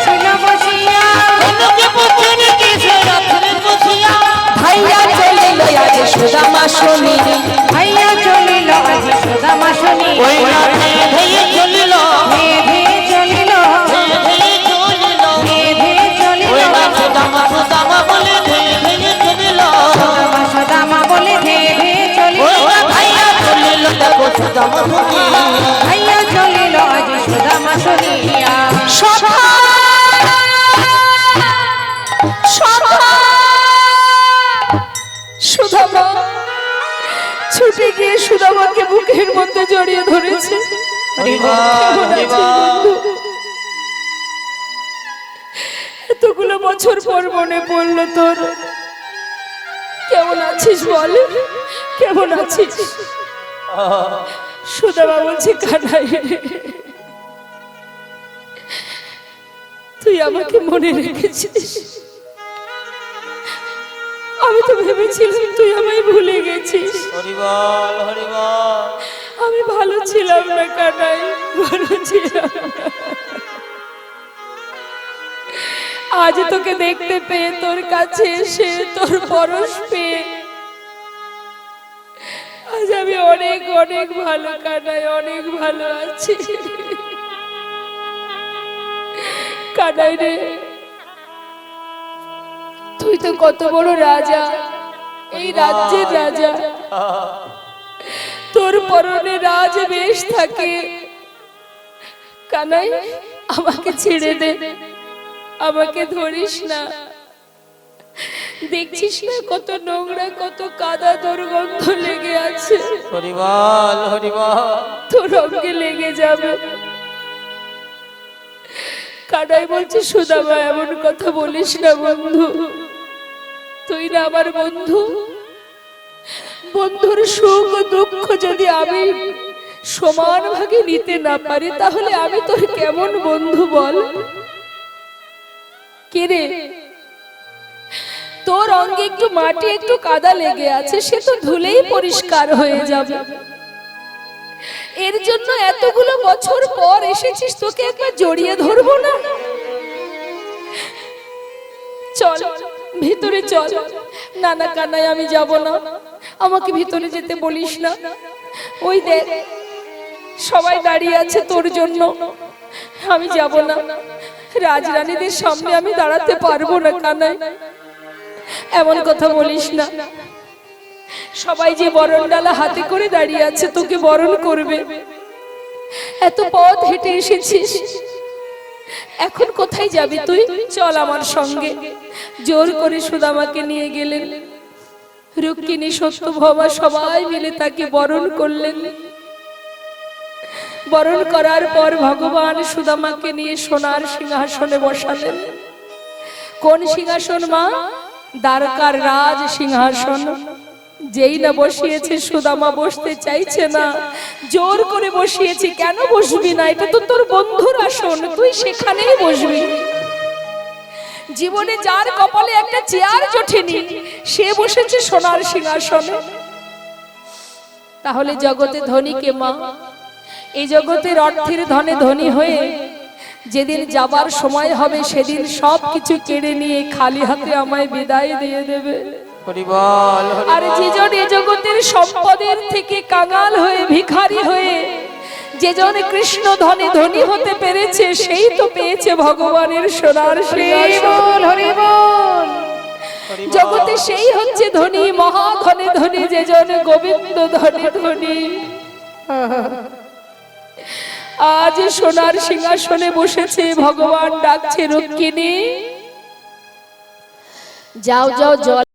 ছিল বসিয়া কনকে পুত্রে কিসে রাত্রে বসিয়া ভাইয়া চলিল আজ সুদামা শুনি ভাইয়া চলিল আজ সুদামা শুনি ওই রাতে ধেয়ে চলিল ধে চলিল ধেয়ে চলিল ধে চলিল ওই রাতে সুদামা সুদামা বলে ধেয়ে চলিল সুদামা বলে ধে চলিল ওই ভাইয়া চলিল দেখো সুদামা শুনি ভাইয়া চলিল আজ সুদামা শুনিয়া সুদামা ছুটে গিয়ে সুদামাকে বুকের মধ্যে জড়িয়ে ধরেছে এতগুলো বছর পর মনে পড়লো তোর কেমন আছিস বল কেমন আছিস সুদামা বলছে কানাই তুই তুই আমাকে মনে রেখেছিস। আমি তো ভেবেছিলাম তুই আমায় ভুলে গেছিস। হরিবল হরিবল। আমি ভালো ছিলাম না কানাই, ভালো ছিলাম না। আজ তোকে দেখতে পেয়ে, তোর কাছে এসে, তোর পরশ পেয়ে আজ আমি অনেক অনেক ভালো কানাই, অনেক ভালো আছি। কানাই রে, তুই তো কত বড় রাজা, এই রাজ্যের রাজা। তোর পরনে রাজ বেশ থাকে। কানাই, আমাকে ছেড়ে দে, আমাকে ধরিস না। দেখছিস না কত নোংরা, কত কাদা দুর্গন্ধ লেগে আছে। হরিবল হরিবল। তোর অঙ্গে লেগে যাবে। কানাই বলছে, সুদামা এমন কথা বলিস না বন্ধু, তুই না আমার বন্ধু। বন্ধুর সুখ দুঃখ যদি আমি সমান ভাগে নিতে না পারি, তাহলে আমি তোর কেমন বন্ধু বল? কে রে, তোর অঙ্গে একটু মাটি, একটু কাদা লেগে আছে, সে তো ধুলেই পরিষ্কার হয়ে যাবে। এর জন্য এতগুলো বছর পর এসেছিস, তোকে একবার জড়িয়ে ধরবো না? চল ভিতরে চল। না না কানাই, আমি যাব না, আমাকে ভিতরে যেতে বলিস না। ওই দেখ সবাই দাঁড়িয়ে আছে তোর জন্য, আমি যাব না। রাজরানীদের সামনে আমি দাঁড়াতে পারবো না কানাই, এমন কথা বলিস না। সবাই যে বরণ ডালা হাতে করে দাঁড়িয়ে আছে, তোকে বরণ করবে। এত পথ হেঁটে এসেছিস, এখন কোথায় যাবি তুই? চল আমার সঙ্গে। জোর করে সুদামাকে নিয়ে গেলেন। রুক্মিণী, সত্যভামা সবাই মিলে তাকে বরণ করলেন। বরণ করার পর ভগবান সুদামাকে নিয়ে সোনার সিংহাসনে বসালেন। কোন সিংহাসন মা? দ্বারকার রাজ সিংহাসন। যেই না বসিয়েছে, সুদামা বসতে চাইছে না, জোর করে বসিয়েছে। কেন বসবি না? এটা তো তোর বন্ধুর আসন, তুই সেখানেই বসবি। জীবনে যার কপালে একটা চেয়ার জোটেনি, সে বসেছে সোনার সিংহাসনে। তাহলে জগতে ধনী কে মা? এই জগতের অর্থের ধনে ধনী হয়ে যেদিন যাবার সময় হবে, সেদিন সবকিছু কেড়ে নিয়ে খালি হাতে আমায় বিদায় দিয়ে দেবে। আর যেজন এ জগতের সম্পদের থেকে কাঙাল হয়ে, ভিখারি হয়ে, যেজন কৃষ্ণ ধনে ধনী হতে পেরেছে, সেই তো পেয়েছে ভগবানের সোনার সিংহাসন। জগতে সেই হচ্ছে ধনী, মহা ধনে ধনী, যেজন গোবিন্দ ধনে ধনী। আজ সোনার সিংহাসনে বসেছে, ভগবান ডাকছে, রুক্মিণী যাও যাও, জল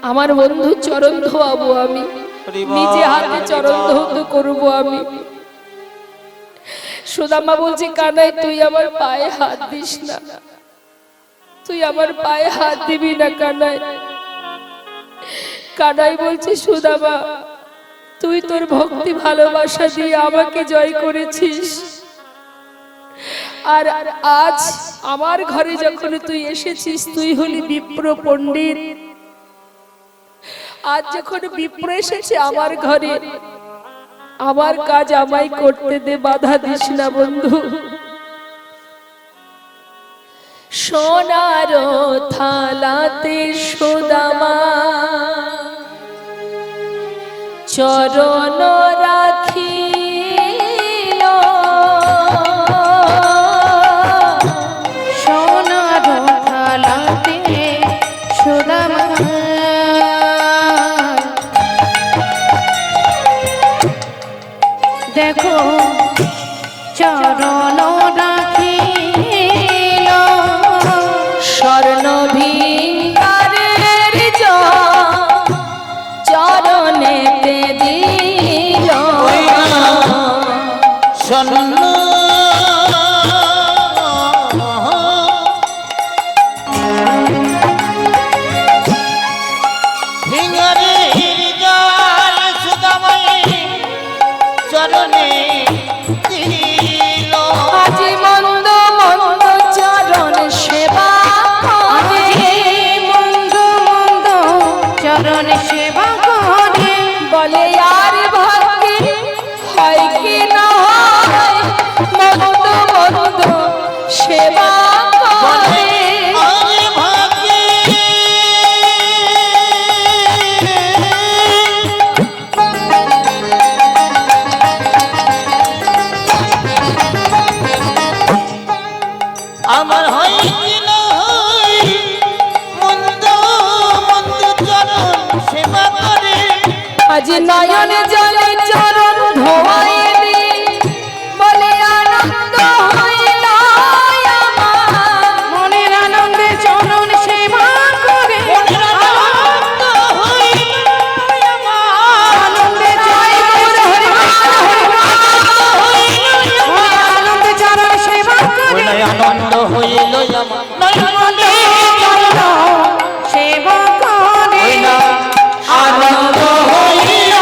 আমার বন্ধু চরণ ধোয়াবো আমি, নিজে হাতে চরণ ধৌত করবো আমি। সুদামা বলছে, কানাই তুই আমার পায়ে হাত দিস না, তুই আমার পায়ে হাত দিবি না কানাই। কানাই বলছে, সুদামা তুই তোর ভক্তি ভালোবাসা দিয়ে আমাকে জয় করেছিস, আর আজ আমার ঘরে যখন তুই এসেছিস, তুই হলি বিপ্র পণ্ডিত। আজ যখন বিপ্র এসেছে আমার ঘরে, আমার কাজ আমায় করতে দে, বাধা দিস না বন্ধু। সোনার থালাতে সুদামা চরণ রাখিল, সোনার থালাতে সুদামা দেখো চরণ রাখিল, স্বর্ণ ভিঙ্গারের চরণেতে দিল, স্বর্ণ ভিঙারে জল সুদামায় চরণে দিল। আজি মন্দ মন্দ আজ নয়নে জলে চরণ ধোয়াইলি বলে আনন্দ হইল আমার। মনের আনন্দে চরণ সেবা করে আনন্দে জয় গুরু হরি মনের আনন্দে চরণ সেবা করে আনন্দ হইল আমার সেবা করে আনন্দ হইল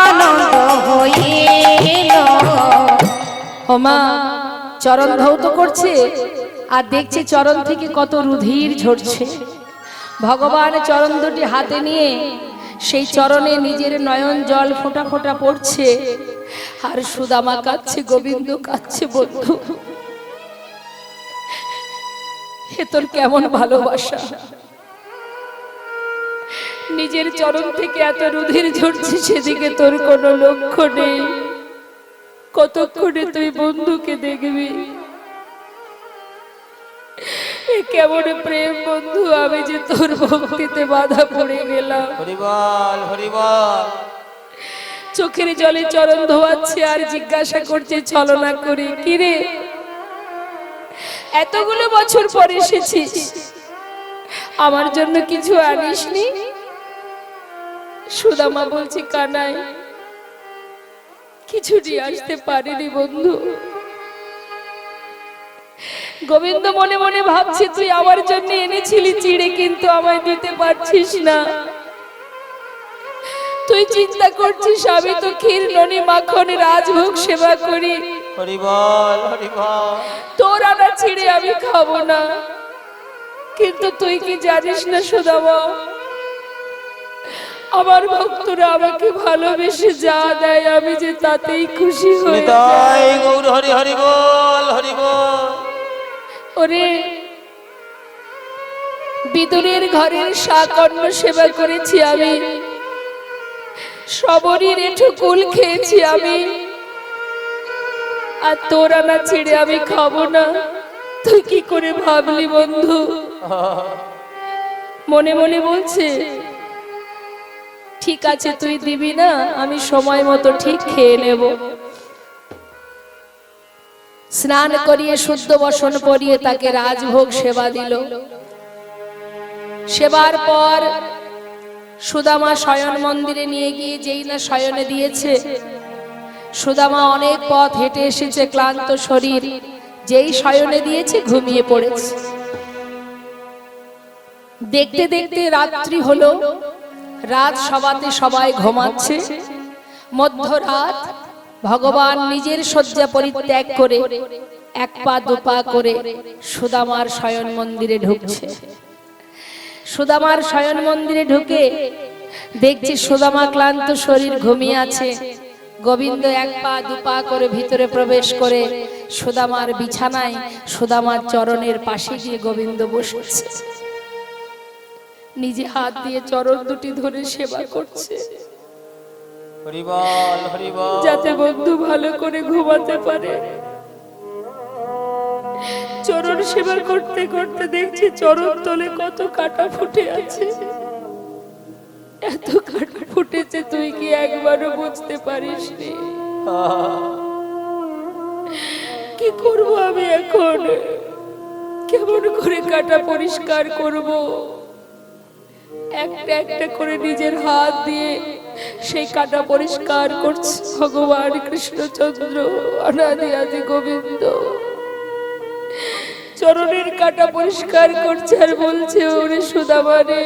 আনন্দ হইল। ওমা চরণ ধৌত করছে আর দেখছে চরণ থেকে কত রুধির ঝরছে। ভগবান চরণ দুটি হাতে নিয়ে সেই চরণে নিজের নয়ন জল ফোঁটা ফোঁটা পড়ছে আর সুদামা কাঁদছে, গোবিন্দ কাঁদছে। বন্ধু, এ তোর কেমন ভালোবাসা! নিজের চরণ থেকে এত রুধির ঝরছে, সেদিকে তোর কোনো লক্ষ্য নেই। কতক্ষণে তুই বন্ধুকে দেখবি? এ কেমন প্রেম বন্ধু! আমি যে তোর ভক্তিতে বাধা পড়ে গেলাম। হরিবল হরিবল চোখের জলে চরণ ধোয়াচ্ছে আর জিজ্ঞাসা করছে ছলনা করে, কিরে এতগুলো বছর পরে এসেছিস, আমার জন্য কিছু আনিসনি? সুদামা বলছি, কানাই কিছু নিয়ে আসতে পারিনি বন্ধু। গোবিন্দ মনে মনে ভাবছে, তুই আমার জন্য এনেছিলি চিড়ে, কিন্তু আমায় দিতে পারছিস না। তুই চিন্তা করছিস আমি তো ক্ষীর ননি মাখন রাজভোগ সেবা করি, হরিবল হরিবল তোর আনা চিড়ে আমি খাবো না। কিন্তু তুই কি জানিস না সুদামা, আমার ভক্তরা আমাকে ভালোবেসে যা দেয় আমি যে তাতেই খুশি হই। নিতাই গৌর হরি হরিবল হরিবল। ওরে, বিদুরের ঘরের শাকন্ন সেবা করেছি আমি, সবরীর এঠু কুল খেয়েছি আমি, আর তোর আনা ছেড়ে আমি খাবো না। তুই কি করে ভাবলি বন্ধু? মনে মনে বলছে, ঠিক আছে তুই দিবি না, আমি সময় মতো ঠিক খেয়ে নেব। স্নান করিয়ে শুদ্ধ বসন পরিয়ে তাকে রাজভোগ সেবা দিল। সেবার পর সুদামা শয়ন মন্দিরে নিয়ে গিয়ে যেই না শয়নে দিয়েছে, সুদামা অনেক পথ হেঁটে এসেছে, ক্লান্ত শরীর, যেই শয়নে দিয়েছে ঘুমিয়ে পড়েছে। দেখতে দেখতে রাত্রি হলো, রাত সবাতে সবাই ঘুমাচ্ছে। মধ্যরাত ভগবান নিজের শয্যা পরিত্যাগ করে এক পা দুপা করে সুদামার শয়ন মন্দিরে ঢুকছে। সুদামার শয়ন মন্দিরে ঢুকে দেখছি সুদামা ক্লান্ত শরীর ঘুমিয়ে আছে। গোবিন্দ এক পা দুপা করে ভিতরে প্রবেশ করে সুদামার বিছানায় সুদামার চরণের পাশে গিয়ে গোবিন্দ বসেছে। নিজে হাত দিয়ে চরণ দুটি ধরে সেবা করছে, হরিবল হরিবল যাতে বন্ধু ভালো করে ঘুমাতে পারে। চরণ সেবা করতে করতে দেখছি চরণ তলে কত কাটা ফুটে আছে। এত কাটা ফুটেছে তুই কি একবারও বুঝতে পারিসনি? কি করব আমি এখন? কেমন করে কাটা পরিষ্কার করব? একটা একটা করে নিজের হাত দিয়ে সেই কাটা পরিষ্কার করছে ভগবান কৃষ্ণচন্দ্র অনাদি আদি গোবিন্দ। চরণের কাটা পরিষ্কার করছে আর বলছে, ওরে সুদামা রে,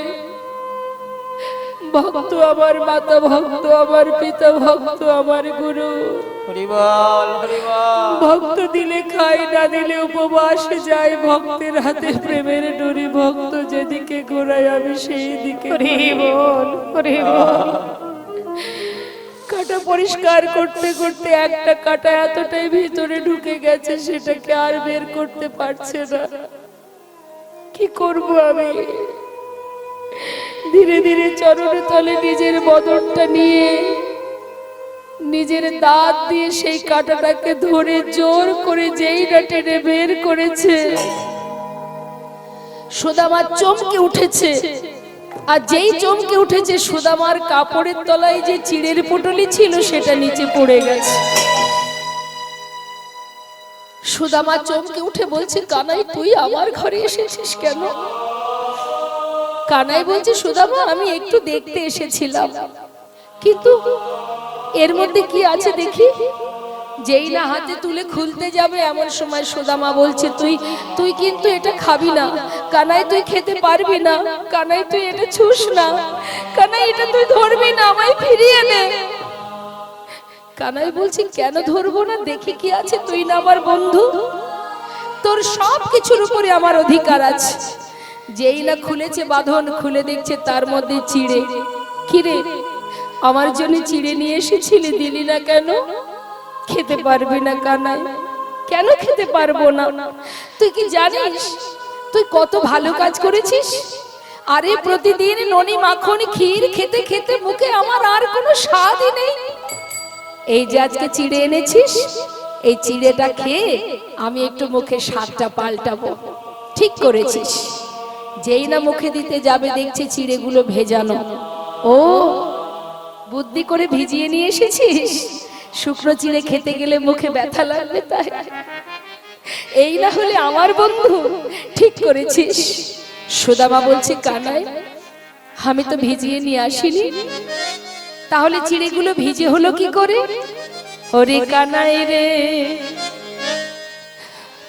ভক্ত আমার মাতা, ভক্ত আমার পিতা, ভক্ত আমার গুরু। হরিবল হরিবল ভক্ত দিলে খায়, না দিলে উপবাস যায়। ভক্তের হাতে প্রেমের ডোরি, ভক্ত যেদিকে ঘোরায় আমি সেই দিকে। কাটা পরিষ্কার করতে করতে একটা কাটা এতটাই ভিতরে ঢুকে গেছে, সেটাকে আর বের করতে পারছে না। কি করব আমি? ধীরে ধীরে চরণের তলে নিজের বদনটা নিয়ে নিজের দাঁত দিয়ে সেই কাঁটাটাকে ধরে জোর করে যেই না টেনে বের করেছে, সুদামা চমকে উঠেছে। আর যেই চমকে উঠেছে সুদামার কাপড়ের তলায় যে চিড়ের পুটলি ছিল সেটা নিচে পড়ে গেছে। সুদামা চমকে উঠে বলছে, কানাই তুই আমার ঘরে এসেছিস কেন? কানাই বলছে, সুদামা আমি একটু দেখতে এসেছিলাম, কিন্তু এর মধ্যে কি আছে দেখি। যেই না হাতে তুলে খুলতে যাবে এমন সময় সুদামা বলছে, তুই কিন্তু এটা খাবি না কানাই, তুই খেতে পারবি না কানাই, তুই এটা ছুস না কানাই, এটা তুই ধরবি না, আমায় ফিরিয়ে নে। কানাই বলছে, কেন ধরবো না, দেখি কি আছে, তুই না আমার বন্ধু, তোর সব কিছুর উপরে আমার অধিকার আছে। যেই না খুলেছে বাঁধন, খুলে দেখছে তার মধ্যে চিড়ে। কিরে, আমার জন্য চিড়ে নিয়ে এসেছিলি, দিলি না কেন? খেতে পারবি না কানাই। কেন খেতে পারবো না? তুই কি জানিস তুই কত ভালো কাজ করেছিস? আরে প্রতিদিন ননি মাখন ক্ষীর খেতে খেতে মুখে আমার আর কোনো স্বাদই নেই। এই যে আজকে চিড়ে এনেছিস, এই চিড়েটা খেয়ে আমি একটু মুখে স্বাদটা পাল্টাবো। ঠিক করেছিস। যেই না মুখে দিতে যাবে দেখছে চিড়েগুলো ভেজানো। ও, বুদ্ধি করে ভিজিয়ে নিয়ে এসেছিস, শুকনো চিড়ে খেতে গেলে মুখে ব্যথা লাগবে তাই? এই না হলে আমার বন্ধু, ঠিক করেছিস। সুদামা বলছে, কানাই আমি তো ভিজিয়ে নিয়ে আসিনি, তাহলে চিড়েগুলো ভিজে হলো কি করে? ওরে কানাই রে,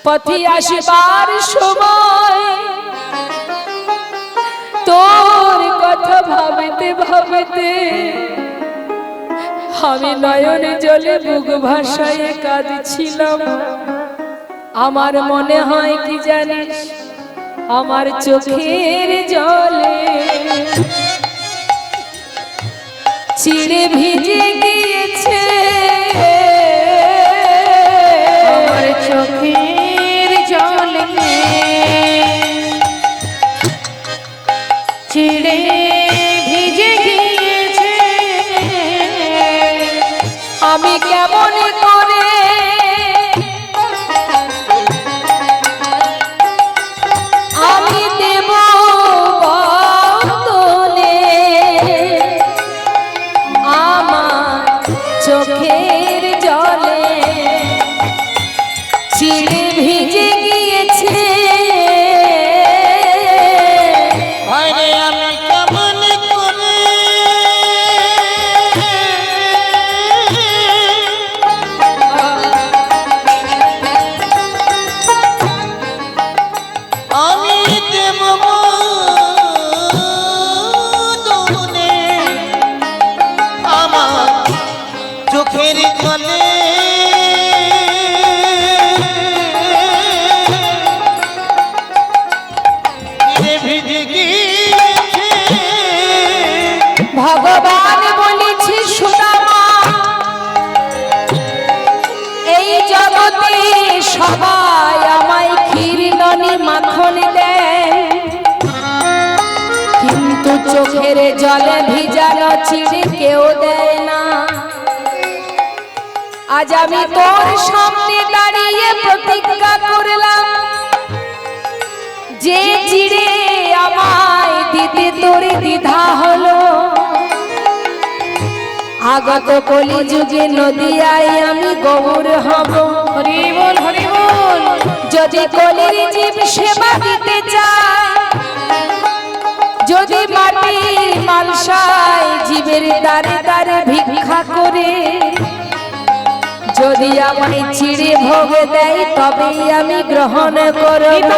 পথে আসবার সময় তোর কথা ভাবতে ভাবতে আমি নয়নে জলে বুক ভাসায় কাঁদছিলাম। আমার মনে হয় কি জানিস, আমার চোখের জলে চিড়ে ভিজে গিয়েছে, আমার চোখের জলে চিড়ে ভিজে গিয়েছে। আমি কেমন করে আমি দেব বদলে আমার চোখের জলে চিড়ে ভিজে গিয়েছে। ভাইরে আমি কেমন করে আমি দেব মদনে আমার চোখের জলে ভিজে গিয়েছে। ভগবান বলেছে, সুদামা এই জগতে সবাই আমায় ক্ষীর ননি মাখন দেয়, কিন্তু চোখের জলে ভিজানো চিড়ে কেউ দেয় না। আজ আমি তোর সামনে দাঁড়িয়ে প্রতিজ্ঞা করলাম, যে চিড়ে আমায় দিতে তোর দ্বিধা হলো, আগত কলি যুগে নদিয়ায় আমি গৌর হব। হরি বল, হরি বল। যদি কলির জীব সেবা দিতে চায়, যদি মাটির মালসায় জীবের দ্বারে দ্বারে ভিক্ষা করে, যদি আমায় চিড়ে ভোগ দেয় তবেই আমি গ্রহণ করব।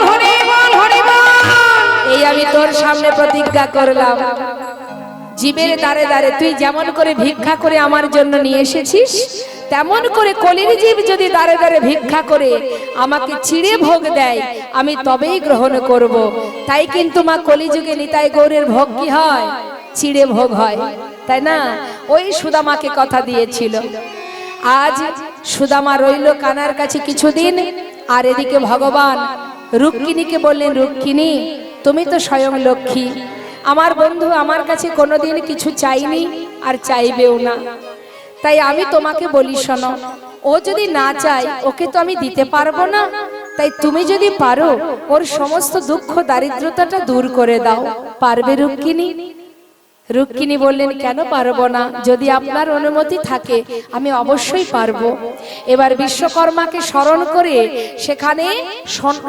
হরি বল, হরি বল। এই আমি তোর সামনে প্রতিজ্ঞা করলাম, জীবের দ্বারে দ্বারে তুই যেমন করে ভিক্ষা করে আমার জন্য নিয়ে এসেছিস, তেমন করে কলির জীব যদি দ্বারে দ্বারে ভিক্ষা করে আমাকে চিড়ে ভোগ দেয়, আমি তবেই গ্রহণ করব। তাই কিন্তু মা কলিযুগে নিতাই গৌরের ভোগ কি হয়? চিড়ে ভোগ হয়, তাই না? ওই সুদামাকে কথা দিয়েছিল। আজ সুদামা রইল কানার কাছে কিছুদিন, আর এদিকে ভগবান রুক্মিণীকে বললেন, রুক্মিণী তুমি তো স্বয়ং লক্ষ্মী, আমার বন্ধু আমার কাছে কোনোদিন কিছু চাইনি আর চাইবেও না, তাই আমি তোমাকে বলি শোনো, ও যদি না চায় ওকে তো আমি দিতে পারবো না, তাই তুমি যদি পারো ওর সমস্ত দুঃখ দারিদ্রতাটা দূর করে দাও। পারবে রুক্মিণী? রুক্মিণী বললেন, কেন পারবো না, যদি আপনার অনুমতি থাকে আমি অবশ্যই পারবো। এবার বিশ্বকর্মাকে স্মরণ করে সেখানে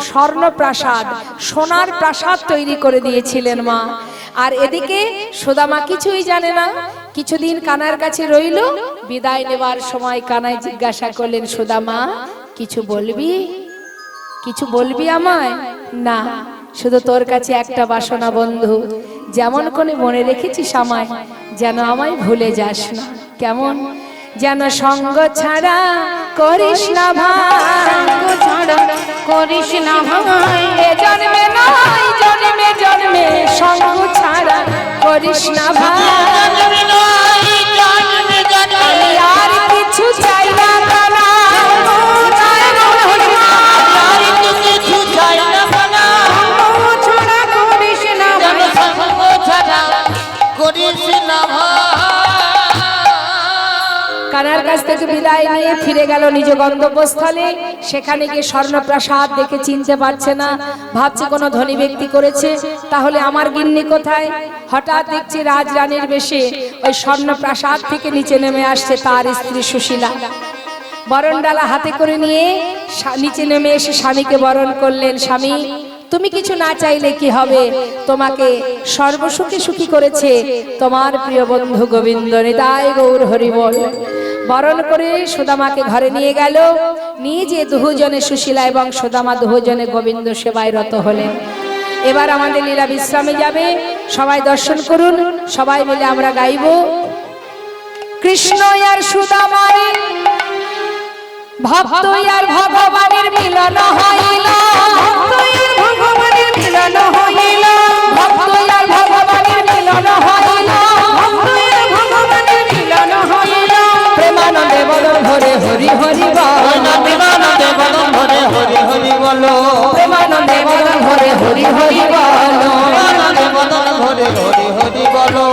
স্বর্ণ প্রাসাদ, সোনার প্রাসাদ তৈরি করে দিয়েছিলেন মা। আর এদিকে সুদামা কিছুই জানে না, কিছুদিন কানার কাছে রইল। বিদায় নেবার সময় কানাই জিজ্ঞাসা করলেন, সুদামা কিছু বলবি, কিছু বলবি আমায়? না, শুধু তোর কাছে একটা বাসনা বন্ধু, যেমন করে মনে রেখেছিস আমায়, যেন আমায় ভুলে যাস না। কেমন? যেন সঙ্গ ছাড়া করিস না ভাই, সঙ্গ ছাড়া করিস না ভাই, এ জন্মে নয় জন্মে জন্মে সঙ্গ ছাড়া করিস না ভাই। জন্মে নয়, জন্মে জন্মে আমি আর কিছু চাই না কানা, আর তো কিছু চাই না বানা। সঙ্গ ছাড়া করিস না যেন ভাই, সঙ্গ ছাড়া করিস না ভাই। কানার কাছ থেকে বিদায় নিয়ে ফিরে গেল নিজ গন্তব্যস্থলে। সেখানে গিয়ে স্বর্ণপ্রাসাদ দেখে চিনতে পারছে না, ভাবছে কোনো ধনী ব্যক্তি করেছে, তাহলে আমার গিন্নি কোথায়? হঠাৎ দেখছি রাজরানীর বেশে ওই স্বর্ণপ্রাসাদ থেকে নিচে নেমে আসছে তার স্ত্রী সুশীলা। বরণডালা হাতে করে নিয়ে নিচে নেমে এসে স্বামীকে বরণ করলেন। স্বামী, তুমি কিছু না চাইলে কি হবে, তোমাকে সর্বসুখে সুখী করেছে তোমার প্রিয় বন্ধু গোবিন্দ। নিতাই গৌর হরি বল। বরণ করে সুদামাকে ঘরে নিয়ে গেল, নিয়ে যে দুজনে সুশীলা এবং সুদামা দুজনে গোবিন্দ সেবায় রত হলেন। এবার আমাদের লীলা বিশ্রামে যাবে, সবাই দর্শন করুন, সবাই মিলে আমরা গাইব কৃষ্ণ আর সুদামার ভক্ত আর ভগবানের মিলন হইল, ভগবানের মিলন হইল, ভক্ত আর ভগবানের মিলন হইল, ভগবানের মিলন হইল, প্রেমানন্দে বদন ভরে হরি হরি বল, প্রেমানন্দে বদন ভরে হরি হরি বলো, প্রেমানন্দে বদন ভরে হরি হরি বল, প্রেমানন্দে বদন ভরে হরি হরি বলো।